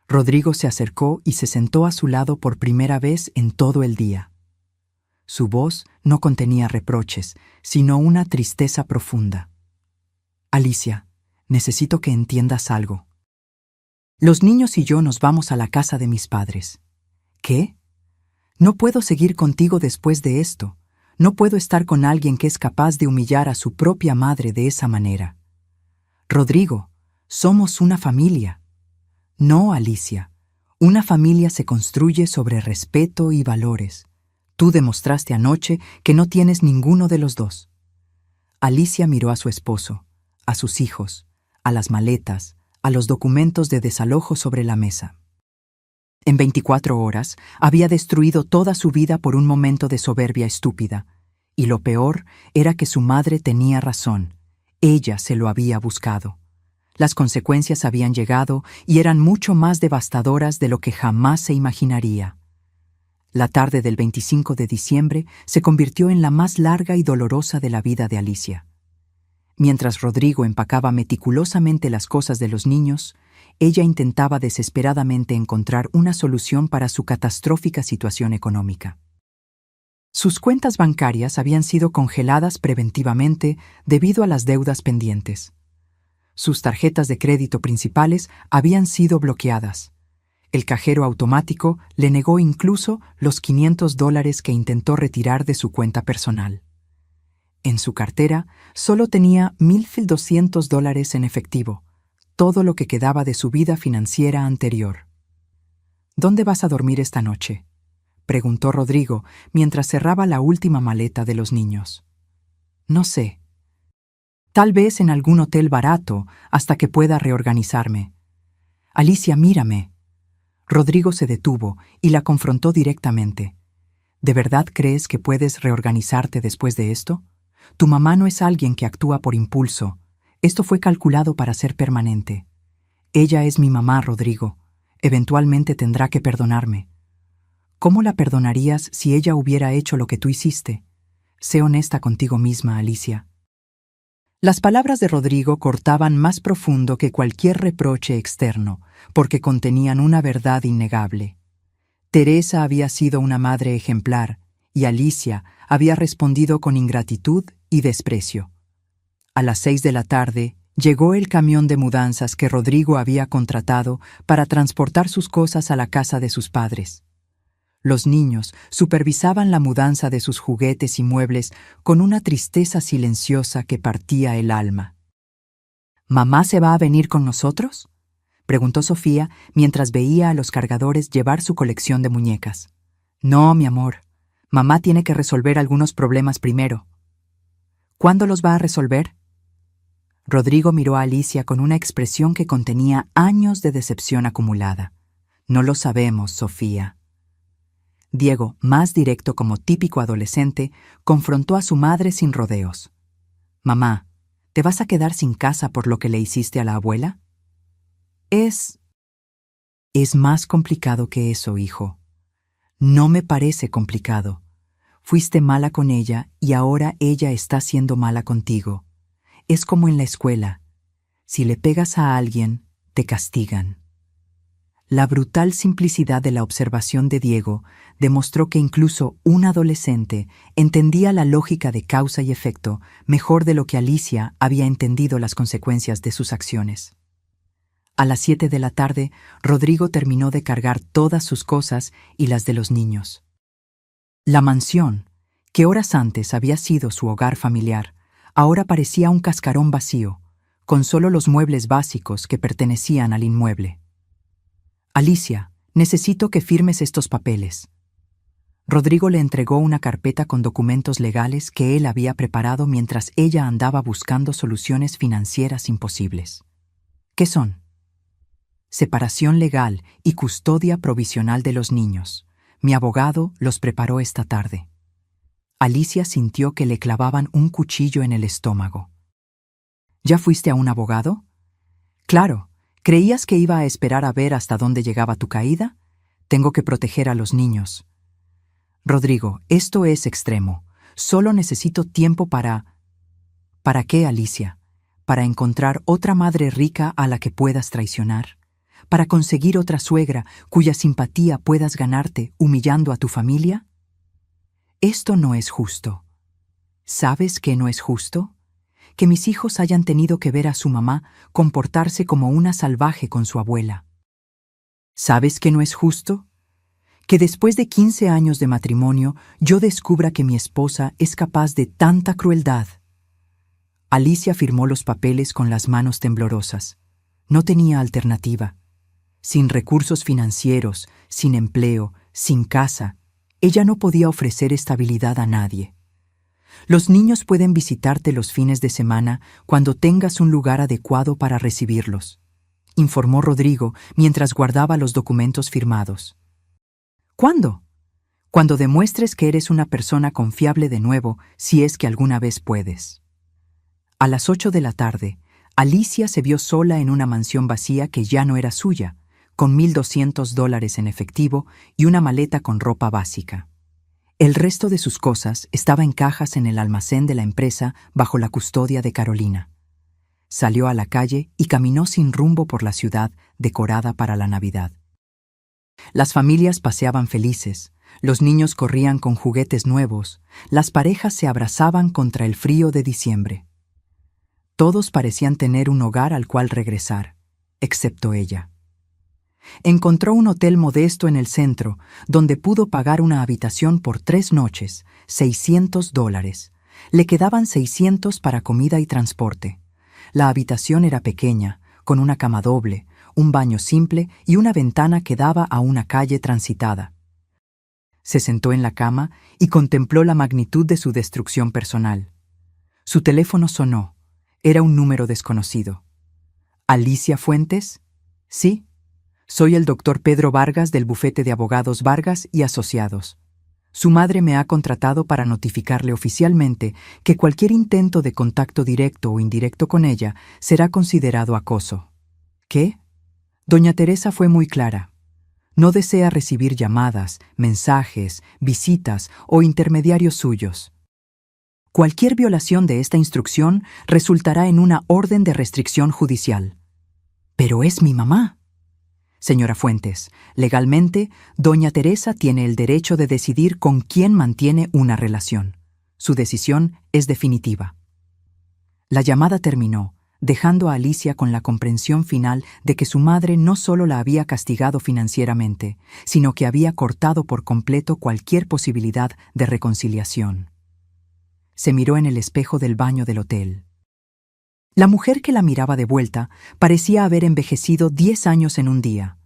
Rodrigo se acercó y se sentó a su lado por primera vez en todo el día. Su voz no contenía reproches, sino una tristeza profunda. «Alicia, necesito que entiendas algo. Los niños y yo nos vamos a la casa de mis padres». «¿Qué? No puedo seguir contigo después de esto. No puedo estar con alguien que es capaz de humillar a su propia madre de esa manera». «Rodrigo, somos una familia». «No, Alicia. Una familia se construye sobre respeto y valores. Tú demostraste anoche que no tienes ninguno de los dos». Alicia miró a su esposo. a sus hijos, a las maletas, a los documentos de desalojo sobre la mesa. En 24 horas había destruido toda su vida por un momento de soberbia estúpida, y lo peor era que su madre tenía razón. Ella se lo había buscado. Las consecuencias habían llegado y eran mucho más devastadoras de lo que jamás se imaginaría. La tarde del 25 de diciembre se convirtió en la más larga y dolorosa de la vida de Alicia. Mientras Rodrigo empacaba meticulosamente las cosas de los niños, ella intentaba desesperadamente encontrar una solución para su catastrófica situación económica. Sus cuentas bancarias habían sido congeladas preventivamente debido a las deudas pendientes. Sus tarjetas de crédito principales habían sido bloqueadas. El cajero automático le negó incluso los $500 que intentó retirar de su cuenta personal. En su cartera solo tenía $1,200 en efectivo, todo lo que quedaba de su vida financiera anterior. ¿Dónde vas a dormir esta noche?, preguntó Rodrigo mientras cerraba la última maleta de los niños. No sé. Tal vez en algún hotel barato hasta que pueda reorganizarme. Alicia, mírame. Rodrigo se detuvo y la confrontó directamente. ¿De verdad crees que puedes reorganizarte después de esto? Tu mamá no es alguien que actúa por impulso. Esto fue calculado para ser permanente. Ella es mi mamá, Rodrigo. Eventualmente tendrá que perdonarme. ¿Cómo la perdonarías si ella hubiera hecho lo que tú hiciste? Sé honesta contigo misma, Alicia. Las palabras de Rodrigo cortaban más profundo que cualquier reproche externo, porque contenían una verdad innegable. Teresa había sido una madre ejemplar, y Alicia había respondido con ingratitud y desprecio. A las 6 de la tarde, llegó el camión de mudanzas que Rodrigo había contratado para transportar sus cosas a la casa de sus padres. Los niños supervisaban la mudanza de sus juguetes y muebles con una tristeza silenciosa que partía el alma. ¿Mamá se va a venir con nosotros?, preguntó Sofía mientras veía a los cargadores llevar su colección de muñecas. No, mi amor. Mamá tiene que resolver algunos problemas primero. ¿Cuándo los va a resolver? Rodrigo miró a Alicia con una expresión que contenía años de decepción acumulada. No lo sabemos, Sofía. Diego, más directo como típico adolescente, confrontó a su madre sin rodeos. Mamá, ¿te vas a quedar sin casa por lo que le hiciste a la abuela? Es más complicado que eso, hijo. No me parece complicado. Fuiste mala con ella y ahora ella está siendo mala contigo. Es como en la escuela. Si le pegas a alguien, te castigan. La brutal simplicidad de la observación de Diego demostró que incluso un adolescente entendía la lógica de causa y efecto mejor de lo que Alicia había entendido las consecuencias de sus acciones. A las 7 de la tarde, Rodrigo terminó de cargar todas sus cosas y las de los niños. La mansión, que horas antes había sido su hogar familiar, ahora parecía un cascarón vacío, con solo los muebles básicos que pertenecían al inmueble. Alicia, necesito que firmes estos papeles. Rodrigo le entregó una carpeta con documentos legales que él había preparado mientras ella andaba buscando soluciones financieras imposibles. ¿Qué son? Separación legal y custodia provisional de los niños. Mi abogado los preparó esta tarde. Alicia sintió que le clavaban un cuchillo en el estómago. ¿Ya fuiste a un abogado? Claro. ¿Creías que iba a esperar a ver hasta dónde llegaba tu caída? Tengo que proteger a los niños. Rodrigo, esto es extremo. Solo necesito tiempo para... ¿Para qué, Alicia? ¿Para encontrar otra madre rica a la que puedas traicionar? ¿Para conseguir otra suegra cuya simpatía puedas ganarte humillando a tu familia? Esto no es justo. ¿Sabes qué no es justo? Que mis hijos hayan tenido que ver a su mamá comportarse como una salvaje con su abuela. ¿Sabes qué no es justo? Que después de 15 años de matrimonio yo descubra que mi esposa es capaz de tanta crueldad. Alicia firmó los papeles con las manos temblorosas. No tenía alternativa. Sin recursos financieros, sin empleo, sin casa, ella no podía ofrecer estabilidad a nadie. Los niños pueden visitarte los fines de semana cuando tengas un lugar adecuado para recibirlos, informó Rodrigo mientras guardaba los documentos firmados. ¿Cuándo? Cuando demuestres que eres una persona confiable de nuevo, si es que alguna vez puedes. A las 8 de la tarde, Alicia se vio sola en una mansión vacía que ya no era suya, con $1,200 en efectivo y una maleta con ropa básica. El resto de sus cosas estaba en cajas en el almacén de la empresa bajo la custodia de Carolina. Salió a la calle y caminó sin rumbo por la ciudad decorada para la Navidad. Las familias paseaban felices, los niños corrían con juguetes nuevos, las parejas se abrazaban contra el frío de diciembre. Todos parecían tener un hogar al cual regresar, excepto ella. Encontró un hotel modesto en el centro, donde pudo pagar una habitación por 3 noches, $600. Le quedaban 600 para comida y transporte. La habitación era pequeña, con una cama doble, un baño simple y una ventana que daba a una calle transitada. Se sentó en la cama y contempló la magnitud de su destrucción personal. Su teléfono sonó. Era un número desconocido. ¿Alicia Fuentes? Sí. Soy el doctor Pedro Vargas del bufete de abogados Vargas y Asociados. Su madre me ha contratado para notificarle oficialmente que cualquier intento de contacto directo o indirecto con ella será considerado acoso. ¿Qué? Doña Teresa fue muy clara. No desea recibir llamadas, mensajes, visitas o intermediarios suyos. Cualquier violación de esta instrucción resultará en una orden de restricción judicial. Pero es mi mamá. Señora Fuentes, legalmente, doña Teresa tiene el derecho de decidir con quién mantiene una relación. Su decisión es definitiva. La llamada terminó, dejando a Alicia con la comprensión final de que su madre no solo la había castigado financieramente, sino que había cortado por completo cualquier posibilidad de reconciliación. Se miró en el espejo del baño del hotel. La mujer que la miraba de vuelta parecía haber envejecido 10 años en un día.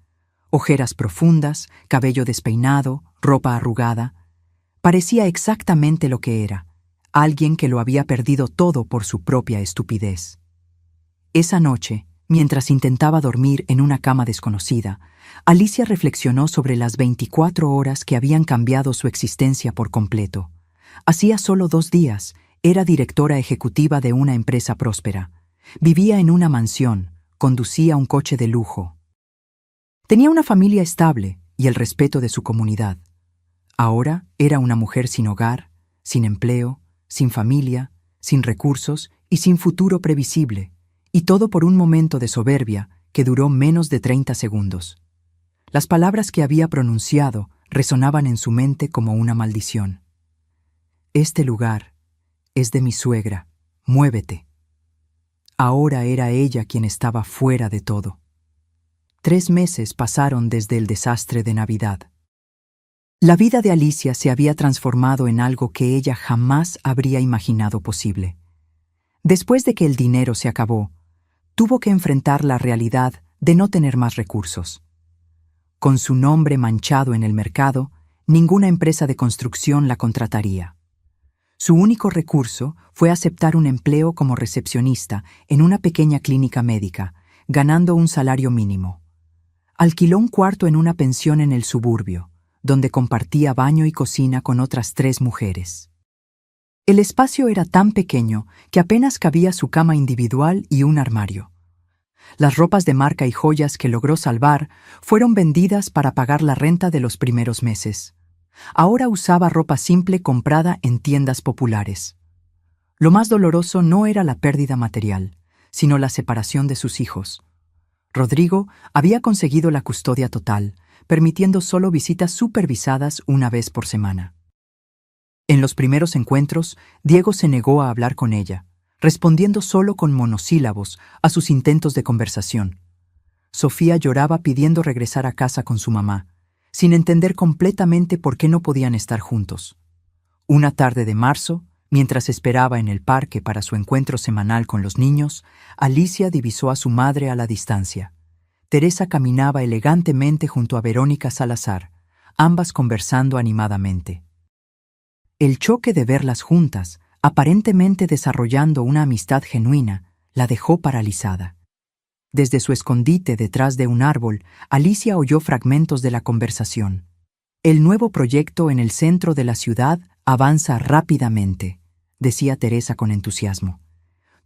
Ojeras profundas, cabello despeinado, ropa arrugada. Parecía exactamente lo que era, alguien que lo había perdido todo por su propia estupidez. Esa noche, mientras intentaba dormir en una cama desconocida, Alicia reflexionó sobre las 24 horas que habían cambiado su existencia por completo. Hacía solo 2 días, era directora ejecutiva de una empresa próspera. Vivía en una mansión, conducía un coche de lujo. Tenía una familia estable y el respeto de su comunidad. Ahora era una mujer sin hogar, sin empleo, sin familia, sin recursos y sin futuro previsible, y todo por un momento de soberbia que duró menos de 30 segundos. Las palabras que había pronunciado resonaban en su mente como una maldición. Este lugar es de mi suegra, muévete. Ahora era ella quien estaba fuera de todo. 3 meses pasaron desde el desastre de Navidad. La vida de Alicia se había transformado en algo que ella jamás habría imaginado posible. Después de que el dinero se acabó, tuvo que enfrentar la realidad de no tener más recursos. Con su nombre manchado en el mercado, ninguna empresa de construcción la contrataría. Su único recurso fue aceptar un empleo como recepcionista en una pequeña clínica médica, ganando un salario mínimo. Alquiló un cuarto en una pensión en el suburbio, donde compartía baño y cocina con otras 3 mujeres. El espacio era tan pequeño que apenas cabía su cama individual y un armario. Las ropas de marca y joyas que logró salvar fueron vendidas para pagar la renta de los primeros meses. Ahora usaba ropa simple comprada en tiendas populares. Lo más doloroso no era la pérdida material, sino la separación de sus hijos. Rodrigo había conseguido la custodia total, permitiendo solo visitas supervisadas una vez por semana. En los primeros encuentros, Diego se negó a hablar con ella, respondiendo solo con monosílabos a sus intentos de conversación. Sofía lloraba pidiendo regresar a casa con su mamá, sin entender completamente por qué no podían estar juntos. Una tarde de marzo, mientras esperaba en el parque para su encuentro semanal con los niños, Alicia divisó a su madre a la distancia. Teresa caminaba elegantemente junto a Verónica Salazar, ambas conversando animadamente. El choque de verlas juntas aparentemente desarrollando una amistad genuina, la dejó paralizada. Desde su escondite detrás de un árbol, Alicia oyó fragmentos de la conversación. El nuevo proyecto en el centro de la ciudad avanza rápidamente, decía Teresa con entusiasmo.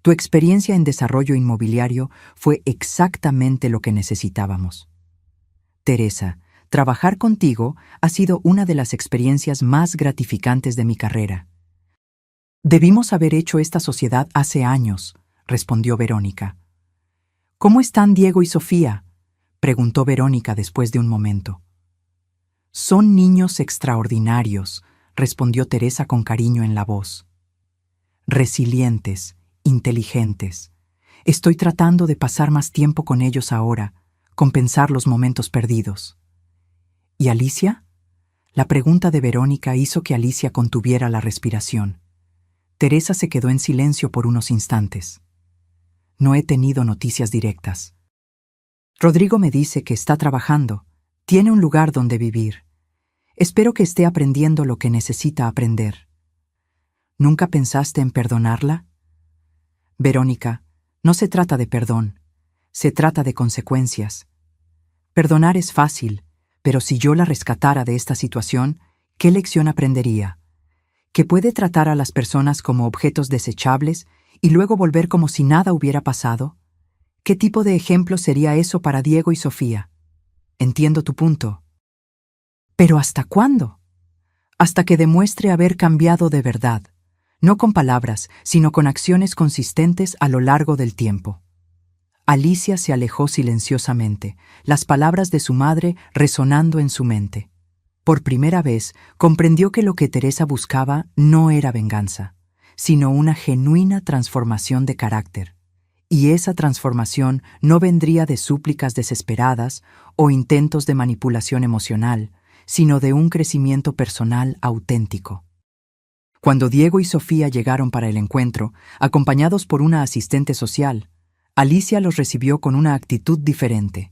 Tu experiencia en desarrollo inmobiliario fue exactamente lo que necesitábamos. Teresa, trabajar contigo ha sido una de las experiencias más gratificantes de mi carrera. Debimos haber hecho esta sociedad hace años, respondió Verónica. ¿Cómo están Diego y Sofía?, preguntó Verónica después de un momento. Son niños extraordinarios, respondió Teresa con cariño en la voz. Resilientes, inteligentes. Estoy tratando de pasar más tiempo con ellos ahora, compensar los momentos perdidos. ¿Y Alicia? La pregunta de Verónica hizo que Alicia contuviera la respiración. Teresa se quedó en silencio por unos instantes. No he tenido noticias directas. Rodrigo me dice que está trabajando, tiene un lugar donde vivir. Espero que esté aprendiendo lo que necesita aprender. ¿Nunca pensaste en perdonarla? Verónica, no se trata de perdón, se trata de consecuencias. Perdonar es fácil, pero si yo la rescatara de esta situación, ¿qué lección aprendería? ¿Que puede tratar a las personas como objetos desechables y luego volver como si nada hubiera pasado? ¿Qué tipo de ejemplo sería eso para Diego y Sofía? Entiendo tu punto. ¿Pero hasta cuándo? Hasta que demuestre haber cambiado de verdad, no con palabras, sino con acciones consistentes a lo largo del tiempo. Alicia se alejó silenciosamente, las palabras de su madre resonando en su mente. Por primera vez, comprendió que lo que Teresa buscaba no era venganza, sino una genuina transformación de carácter. Y esa transformación no vendría de súplicas desesperadas o intentos de manipulación emocional, sino de un crecimiento personal auténtico. Cuando Diego y Sofía llegaron para el encuentro, acompañados por una asistente social, Alicia los recibió con una actitud diferente.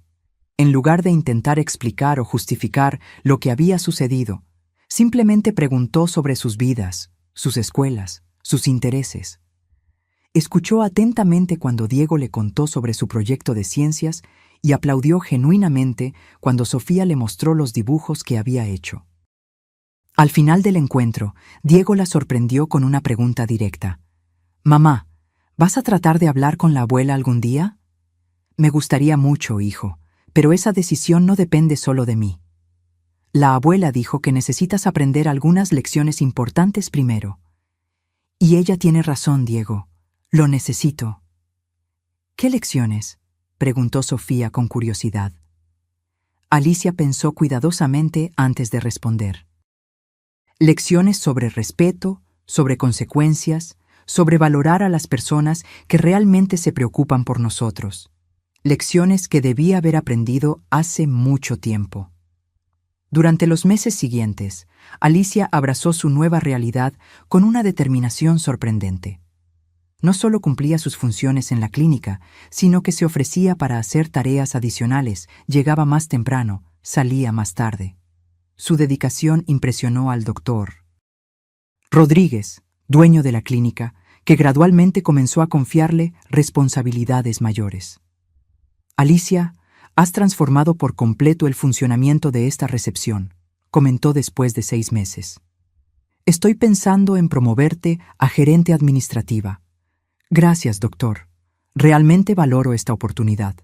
En lugar de intentar explicar o justificar lo que había sucedido, simplemente preguntó sobre sus vidas, sus escuelas, sus intereses. Escuchó atentamente cuando Diego le contó sobre su proyecto de ciencias y aplaudió genuinamente cuando Sofía le mostró los dibujos que había hecho. Al final del encuentro, Diego la sorprendió con una pregunta directa. «Mamá, ¿vas a tratar de hablar con la abuela algún día?» «Me gustaría mucho, hijo, pero esa decisión no depende solo de mí. La abuela dijo que necesitas aprender algunas lecciones importantes primero. Y ella tiene razón, Diego. Lo necesito». «¿Qué lecciones?», preguntó Sofía con curiosidad. Alicia pensó cuidadosamente antes de responder. Lecciones sobre respeto, sobre consecuencias, sobre valorar a las personas que realmente se preocupan por nosotros. Lecciones que debía haber aprendido hace mucho tiempo. Durante los meses siguientes, Alicia abrazó su nueva realidad con una determinación sorprendente. No solo cumplía sus funciones en la clínica, sino que se ofrecía para hacer tareas adicionales, llegaba más temprano, salía más tarde. Su dedicación impresionó al doctor Rodríguez, dueño de la clínica, que gradualmente comenzó a confiarle responsabilidades mayores. «Alicia, has transformado por completo el funcionamiento de esta recepción», comentó después de 6 meses. «Estoy pensando en promoverte a gerente administrativa». «Gracias, doctor. Realmente valoro esta oportunidad».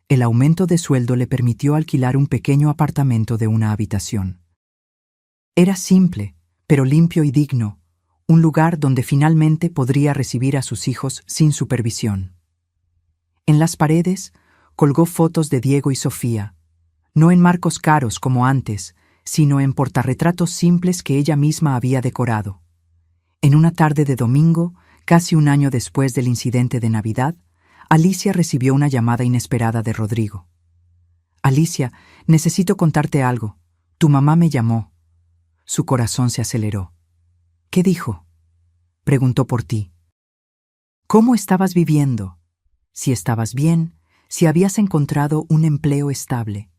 El aumento de sueldo le permitió alquilar un pequeño apartamento de una habitación. Era simple, pero limpio y digno, un lugar donde finalmente podría recibir a sus hijos sin supervisión. En las paredes colgó fotos de Diego y Sofía, no en marcos caros como antes, sino en portarretratos simples que ella misma había decorado. En una tarde de domingo, casi un año después del incidente de Navidad, Alicia recibió una llamada inesperada de Rodrigo. «Alicia, necesito contarte algo. Tu mamá me llamó». Su corazón se aceleró. «¿Qué dijo?», preguntó por ti. «¿Cómo estabas viviendo? Si estabas bien, si habías encontrado un empleo estable.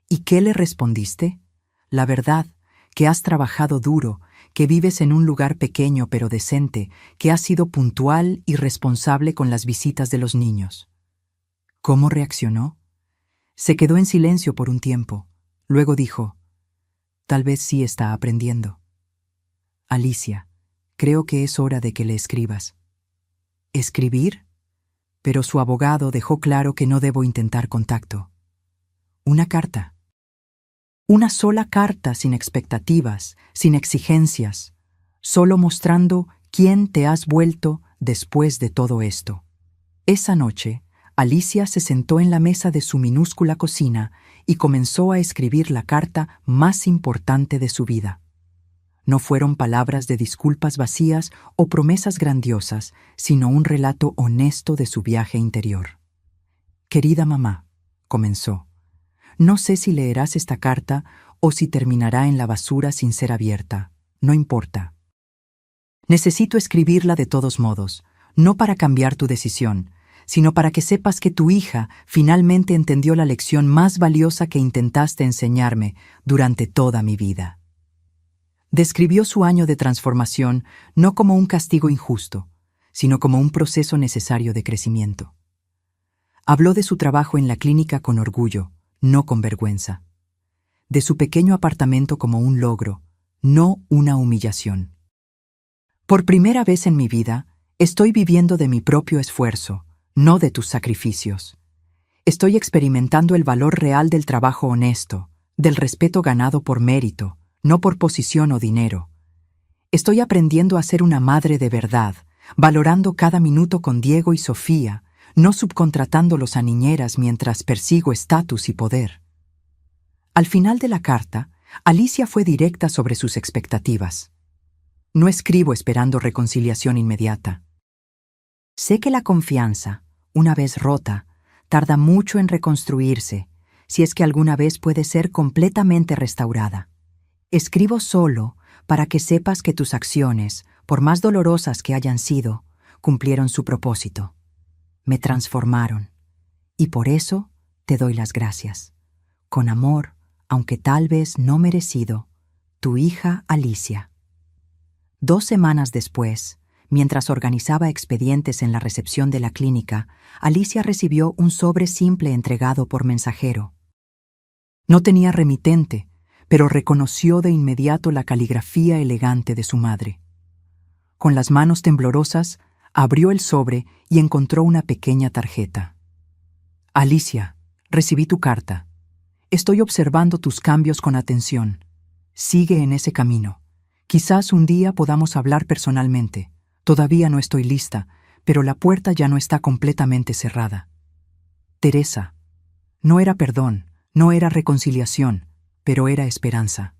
¿Y qué le respondiste? La verdad, que has trabajado duro, que vives en un lugar pequeño pero decente, que has sido puntual y responsable con las visitas de los niños. ¿Cómo reaccionó? Se quedó en silencio por un tiempo. Luego dijo, tal vez sí está aprendiendo. Alicia, creo que es hora de que le escribas. ¿Escribir? Pero su abogado dejó claro que no debo intentar contacto. Una carta. Una sola carta sin expectativas, sin exigencias, solo mostrando quién te has vuelto después de todo esto. Esa noche, Alicia se sentó en la mesa de su minúscula cocina y comenzó a escribir la carta más importante de su vida. No fueron palabras de disculpas vacías o promesas grandiosas, sino un relato honesto de su viaje interior. Querida mamá, comenzó, no sé si leerás esta carta o si terminará en la basura sin ser abierta. No importa. Necesito escribirla de todos modos, no para cambiar tu decisión, sino para que sepas que tu hija finalmente entendió la lección más valiosa que intentaste enseñarme durante toda mi vida. Describió su año de transformación no como un castigo injusto, sino como un proceso necesario de crecimiento. Habló de su trabajo en la clínica con orgullo, no con vergüenza. De su pequeño apartamento como un logro, no una humillación. Por primera vez en mi vida, estoy viviendo de mi propio esfuerzo, no de tus sacrificios. Estoy experimentando el valor real del trabajo honesto, del respeto ganado por mérito, no por posición o dinero. Estoy aprendiendo a ser una madre de verdad, valorando cada minuto con Diego y Sofía, no subcontratándolos a niñeras mientras persigo estatus y poder. Al final de la carta, Alicia fue directa sobre sus expectativas. No escribo esperando reconciliación inmediata. Sé que la confianza, una vez rota, tarda mucho en reconstruirse, si es que alguna vez puede ser completamente restaurada. Escribo solo para que sepas que tus acciones, por más dolorosas que hayan sido, cumplieron su propósito. Me transformaron. Y por eso te doy las gracias. Con amor, aunque tal vez no merecido, tu hija Alicia. 2 semanas después, mientras organizaba expedientes en la recepción de la clínica, Alicia recibió un sobre simple entregado por mensajero. No tenía remitente, pero reconoció de inmediato la caligrafía elegante de su madre. Con las manos temblorosas, abrió el sobre y encontró una pequeña tarjeta. Alicia, recibí tu carta. Estoy observando tus cambios con atención. Sigue en ese camino. Quizás un día podamos hablar personalmente. Todavía no estoy lista, pero la puerta ya no está completamente cerrada. Teresa. No era perdón, no era reconciliación, pero era esperanza.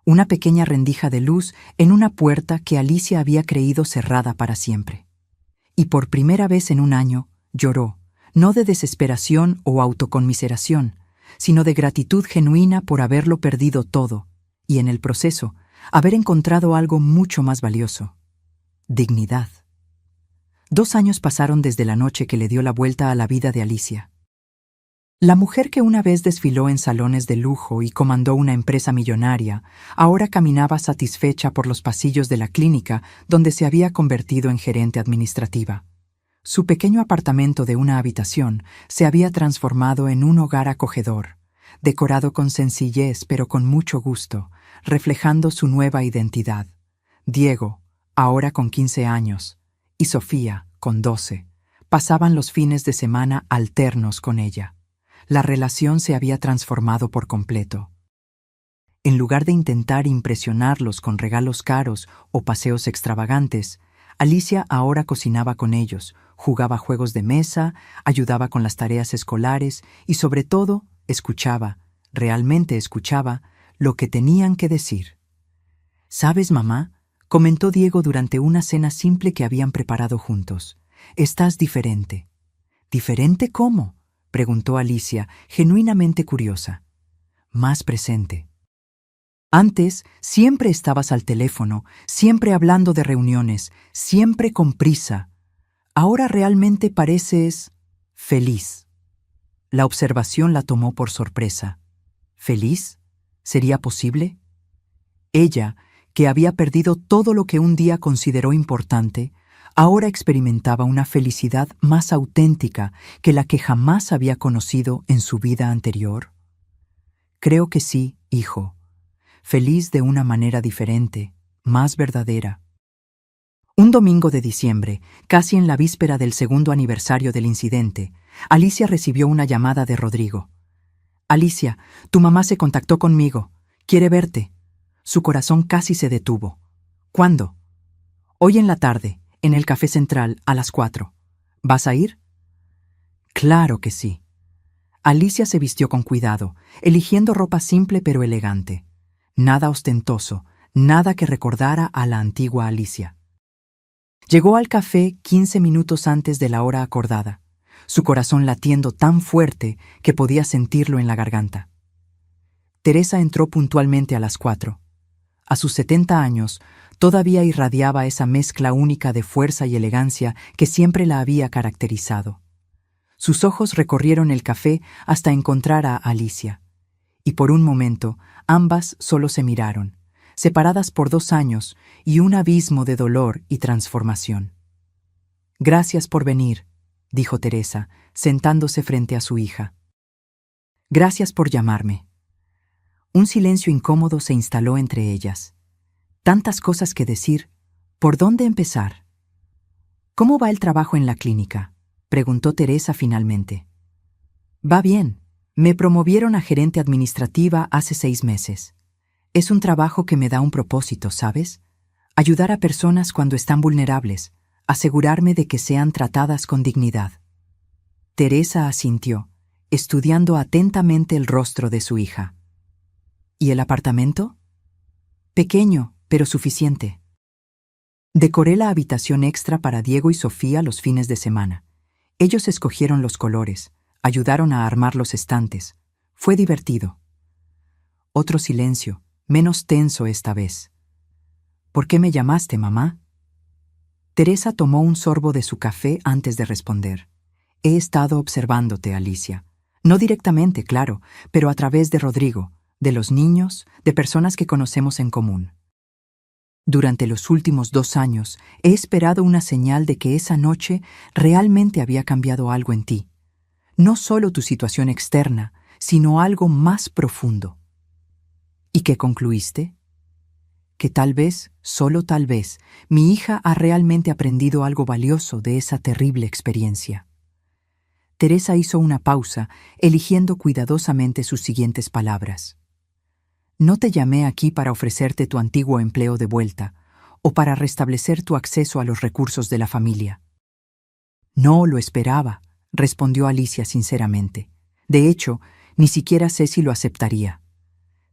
Una pequeña rendija de luz en una puerta que Alicia había creído cerrada para siempre. Y por primera vez en un año, lloró, no de desesperación o autoconmiseración, sino de gratitud genuina por haberlo perdido todo, y en el proceso, haber encontrado algo mucho más valioso: dignidad. 2 años pasaron desde la noche que le dio la vuelta a la vida de Alicia. La mujer que una vez desfiló en salones de lujo y comandó una empresa millonaria, ahora caminaba satisfecha por los pasillos de la clínica donde se había convertido en gerente administrativa. Su pequeño apartamento de una habitación se había transformado en un hogar acogedor, decorado con sencillez pero con mucho gusto, reflejando su nueva identidad. Diego, ahora con 15 años, y Sofía, con 12, pasaban los fines de semana alternos con ella. La relación se había transformado por completo. En lugar de intentar impresionarlos con regalos caros o paseos extravagantes, Alicia ahora cocinaba con ellos, jugaba juegos de mesa, ayudaba con las tareas escolares y, sobre todo, escuchaba, realmente escuchaba, lo que tenían que decir. «¿Sabes, mamá?», comentó Diego durante una cena simple que habían preparado juntos. «Estás diferente». «¿Diferente cómo?», preguntó Alicia, genuinamente curiosa. «Más presente. Antes siempre estabas al teléfono, siempre hablando de reuniones, siempre con prisa. Ahora realmente pareces feliz». La observación la tomó por sorpresa. ¿Feliz? ¿Sería posible? Ella, que había perdido todo lo que un día consideró importante, ahora experimentaba una felicidad más auténtica que la que jamás había conocido en su vida anterior? Creo que sí, hijo. Feliz de una manera diferente, más verdadera. Un domingo de diciembre, casi en la víspera del segundo aniversario del incidente, Alicia recibió una llamada de Rodrigo. Alicia, tu mamá se contactó conmigo. Quiere verte. Su corazón casi se detuvo. ¿Cuándo? Hoy en la tarde, en el Café Central, a las 4. ¿Vas a ir? Claro que sí. Alicia se vistió con cuidado, eligiendo ropa simple pero elegante. Nada ostentoso, nada que recordara a la antigua Alicia. Llegó al café 15 minutos antes de la hora acordada, su corazón latiendo tan fuerte que podía sentirlo en la garganta. Teresa entró puntualmente a las 4. A sus 70 años, todavía irradiaba esa mezcla única de fuerza y elegancia que siempre la había caracterizado. Sus ojos recorrieron el café hasta encontrar a Alicia, y por un momento ambas solo se miraron, separadas por 2 años y un abismo de dolor y transformación. Gracias por venir, dijo Teresa, sentándose frente a su hija. Gracias por llamarme. Un silencio incómodo se instaló entre ellas. Tantas cosas que decir. ¿Por dónde empezar? ¿Cómo va el trabajo en la clínica?, preguntó Teresa finalmente. Va bien. Me promovieron a gerente administrativa hace 6 meses. Es un trabajo que me da un propósito, ¿sabes? Ayudar a personas cuando están vulnerables, asegurarme de que sean tratadas con dignidad. Teresa asintió, estudiando atentamente el rostro de su hija. ¿Y el apartamento? Pequeño, pero suficiente. Decoré la habitación extra para Diego y Sofía los fines de semana. Ellos escogieron los colores, ayudaron a armar los estantes. Fue divertido. Otro silencio, menos tenso esta vez. ¿Por qué me llamaste, mamá? Teresa tomó un sorbo de su café antes de responder. He estado observándote, Alicia. No directamente, claro, pero a través de Rodrigo, de los niños, de personas que conocemos en común. Durante los últimos 2 años he esperado una señal de que esa noche realmente había cambiado algo en ti. No solo tu situación externa, sino algo más profundo. ¿Y qué concluiste? Que tal vez, solo tal vez, mi hija ha realmente aprendido algo valioso de esa terrible experiencia. Teresa hizo una pausa, eligiendo cuidadosamente sus siguientes palabras. No te llamé aquí para ofrecerte tu antiguo empleo de vuelta o para restablecer tu acceso a los recursos de la familia. No lo esperaba, respondió Alicia sinceramente. De hecho, ni siquiera sé si lo aceptaría.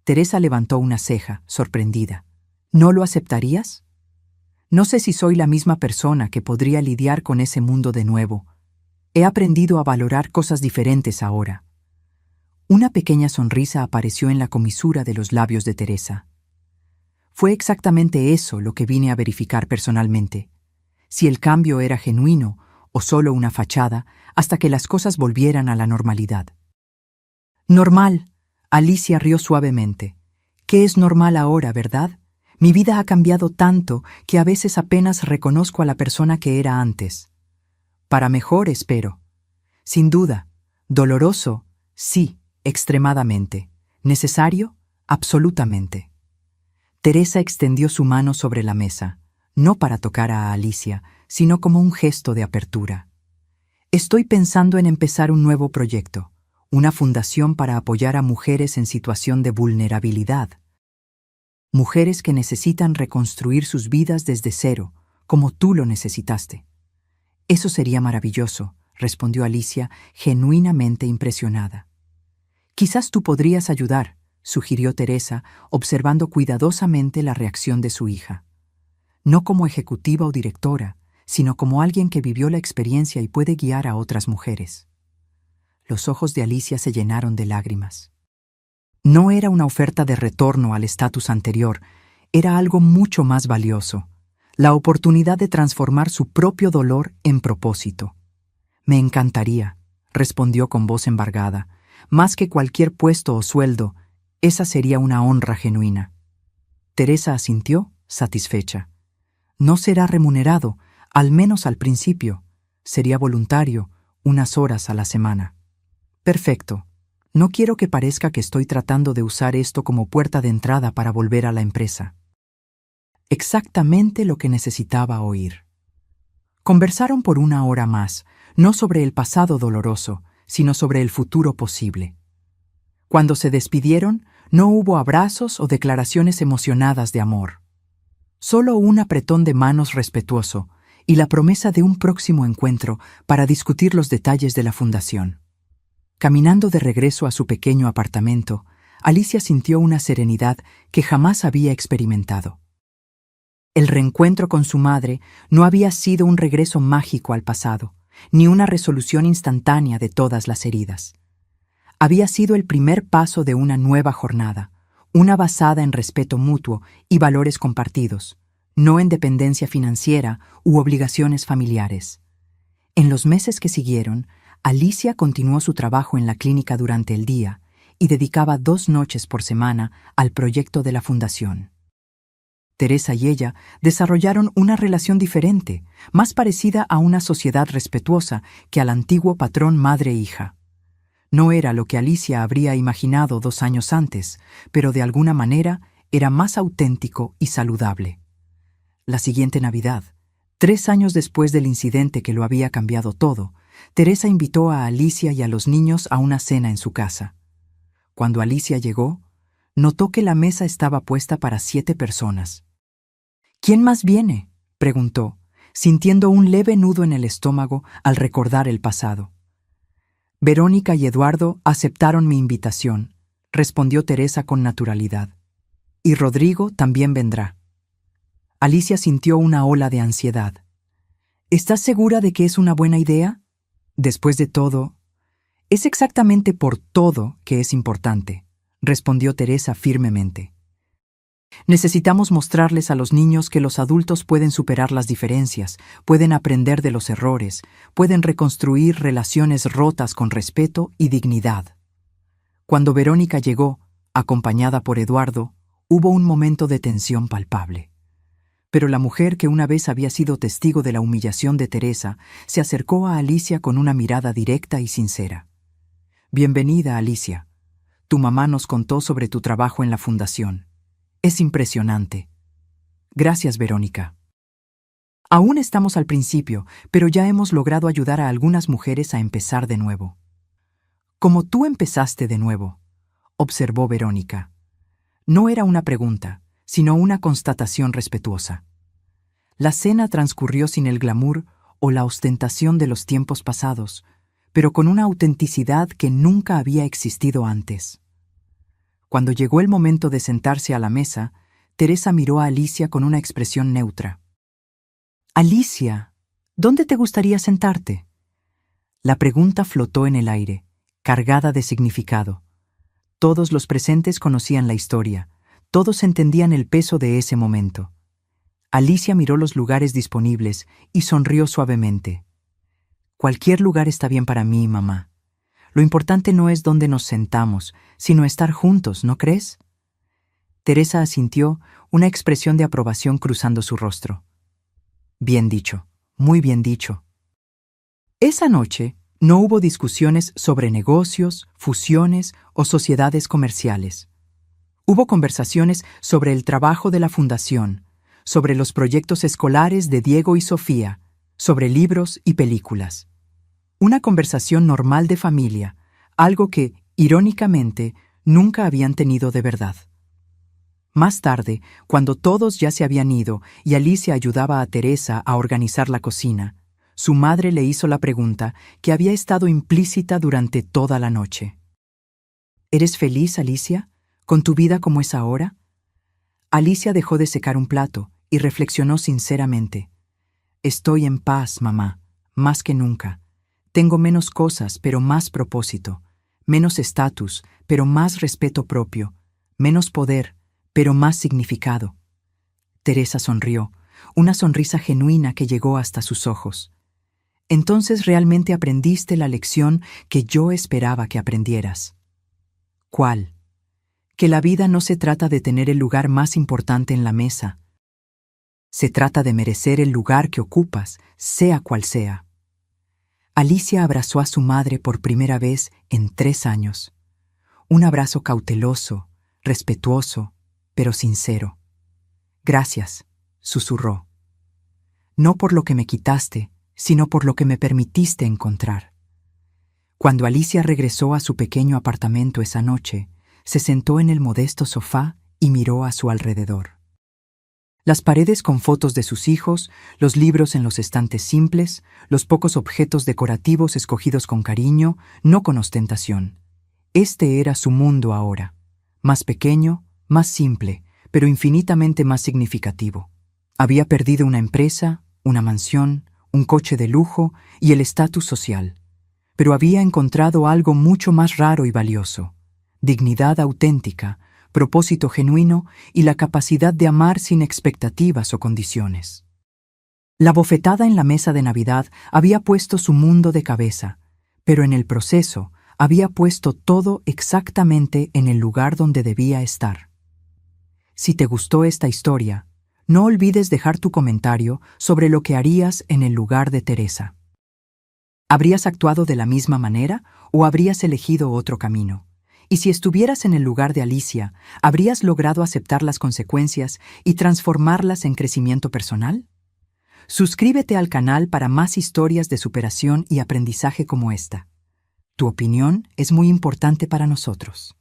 Teresa levantó una ceja, sorprendida. ¿No lo aceptarías? No sé si soy la misma persona que podría lidiar con ese mundo de nuevo. He aprendido a valorar cosas diferentes ahora. Una pequeña sonrisa apareció en la comisura de los labios de Teresa. Fue exactamente eso lo que vine a verificar personalmente. Si el cambio era genuino o solo una fachada, hasta que las cosas volvieran a la normalidad. Normal. Alicia rió suavemente. ¿Qué es normal ahora, verdad? Mi vida ha cambiado tanto que a veces apenas reconozco a la persona que era antes. Para mejor, espero. Sin duda. Doloroso, sí. Extremadamente. ¿Necesario? Absolutamente. Teresa extendió su mano sobre la mesa, no para tocar a Alicia, sino como un gesto de apertura. Estoy pensando en empezar un nuevo proyecto, una fundación para apoyar a mujeres en situación de vulnerabilidad. Mujeres que necesitan reconstruir sus vidas desde cero, como tú lo necesitaste. Eso sería maravilloso, respondió Alicia, genuinamente impresionada. Quizás tú podrías ayudar, sugirió Teresa, observando cuidadosamente la reacción de su hija. No como ejecutiva o directora, sino como alguien que vivió la experiencia y puede guiar a otras mujeres. Los ojos de Alicia se llenaron de lágrimas. No era una oferta de retorno al estatus anterior, era algo mucho más valioso, la oportunidad de transformar su propio dolor en propósito. Me encantaría, respondió con voz embargada. Más que cualquier puesto o sueldo, esa sería una honra genuina. Teresa asintió, satisfecha. No será remunerado, al menos al principio. Sería voluntario, unas horas a la semana. Perfecto. No quiero que parezca que estoy tratando de usar esto como puerta de entrada para volver a la empresa. Exactamente lo que necesitaba oír. Conversaron por una hora más, no sobre el pasado doloroso, sino sobre el futuro posible. Cuando se despidieron, no hubo abrazos o declaraciones emocionadas de amor. Solo un apretón de manos respetuoso y la promesa de un próximo encuentro para discutir los detalles de la fundación. Caminando de regreso a su pequeño apartamento, Alicia sintió una serenidad que jamás había experimentado. El reencuentro con su madre no había sido un regreso mágico al pasado, ni una resolución instantánea de todas las heridas. Había sido el primer paso de una nueva jornada, una basada en respeto mutuo y valores compartidos, no en dependencia financiera u obligaciones familiares. En los meses que siguieron, Alicia continuó su trabajo en la clínica durante el día y dedicaba 2 noches por semana al proyecto de la fundación. Teresa y ella desarrollaron una relación diferente, más parecida a una sociedad respetuosa que al antiguo patrón madre-hija. No era lo que Alicia habría imaginado 2 años antes, pero de alguna manera era más auténtico y saludable. La siguiente Navidad, 3 años después del incidente que lo había cambiado todo, Teresa invitó a Alicia y a los niños a una cena en su casa. Cuando Alicia llegó, notó que la mesa estaba puesta para 7 personas. ¿Quién más viene?, preguntó, sintiendo un leve nudo en el estómago al recordar el pasado. Verónica y Eduardo aceptaron mi invitación, respondió Teresa con naturalidad. Y Rodrigo también vendrá. Alicia sintió una ola de ansiedad. ¿Estás segura de que es una buena idea? Después de todo, es exactamente por todo que es importante, respondió Teresa firmemente. Necesitamos mostrarles a los niños que los adultos pueden superar las diferencias, pueden aprender de los errores, pueden reconstruir relaciones rotas con respeto y dignidad. Cuando Verónica llegó, acompañada por Eduardo, hubo un momento de tensión palpable. Pero la mujer que una vez había sido testigo de la humillación de Teresa se acercó a Alicia con una mirada directa y sincera. Bienvenida, Alicia. Tu mamá nos contó sobre tu trabajo en la fundación. Es impresionante. Gracias, Verónica. Aún estamos al principio, pero ya hemos logrado ayudar a algunas mujeres a empezar de nuevo. Como tú empezaste de nuevo, observó Verónica. No era una pregunta, sino una constatación respetuosa. La cena transcurrió sin el glamour o la ostentación de los tiempos pasados, pero con una autenticidad que nunca había existido antes. Cuando llegó el momento de sentarse a la mesa, Teresa miró a Alicia con una expresión neutra. Alicia, ¿dónde te gustaría sentarte? La pregunta flotó en el aire, cargada de significado. Todos los presentes conocían la historia, todos entendían el peso de ese momento. Alicia miró los lugares disponibles y sonrió suavemente. Cualquier lugar está bien para mí, mamá. Lo importante no es dónde nos sentamos, sino estar juntos, ¿no crees? Teresa asintió, una expresión de aprobación cruzando su rostro. Bien dicho, muy bien dicho. Esa noche no hubo discusiones sobre negocios, fusiones o sociedades comerciales. Hubo conversaciones sobre el trabajo de la fundación, sobre los proyectos escolares de Diego y Sofía, sobre libros y películas. Una conversación normal de familia, algo que, irónicamente, nunca habían tenido de verdad. Más tarde, cuando todos ya se habían ido y Alicia ayudaba a Teresa a organizar la cocina, su madre le hizo la pregunta que había estado implícita durante toda la noche. ¿Eres feliz, Alicia, con tu vida como es ahora? Alicia dejó de secar un plato y reflexionó sinceramente. Estoy en paz, mamá, más que nunca. Tengo menos cosas, pero más propósito. Menos estatus, pero más respeto propio. Menos poder, pero más significado. Teresa sonrió, una sonrisa genuina que llegó hasta sus ojos. Entonces realmente aprendiste la lección que yo esperaba que aprendieras. ¿Cuál? que la vida no se trata de tener el lugar más importante en la mesa. Se trata de merecer el lugar que ocupas, sea cual sea. Alicia abrazó a su madre por primera vez en 3 años. Un abrazo cauteloso, respetuoso, pero sincero. «Gracias», susurró. «No por lo que me quitaste, sino por lo que me permitiste encontrar». Cuando Alicia regresó a su pequeño apartamento esa noche, se sentó en el modesto sofá y miró a su alrededor. Las paredes con fotos de sus hijos, los libros en los estantes simples, los pocos objetos decorativos escogidos con cariño, no con ostentación. Este era su mundo ahora, más pequeño, más simple, pero infinitamente más significativo. Había perdido una empresa, una mansión, un coche de lujo y el estatus social, pero había encontrado algo mucho más raro y valioso: dignidad auténtica, propósito genuino y la capacidad de amar sin expectativas o condiciones. La bofetada en la mesa de Navidad había puesto su mundo de cabeza, pero en el proceso había puesto todo exactamente en el lugar donde debía estar. Si te gustó esta historia, no olvides dejar tu comentario sobre lo que harías en el lugar de Teresa. ¿Habrías actuado de la misma manera o habrías elegido otro camino? Y si estuvieras en el lugar de Alicia, ¿habrías logrado aceptar las consecuencias y transformarlas en crecimiento personal? Suscríbete al canal para más historias de superación y aprendizaje como esta. Tu opinión es muy importante para nosotros.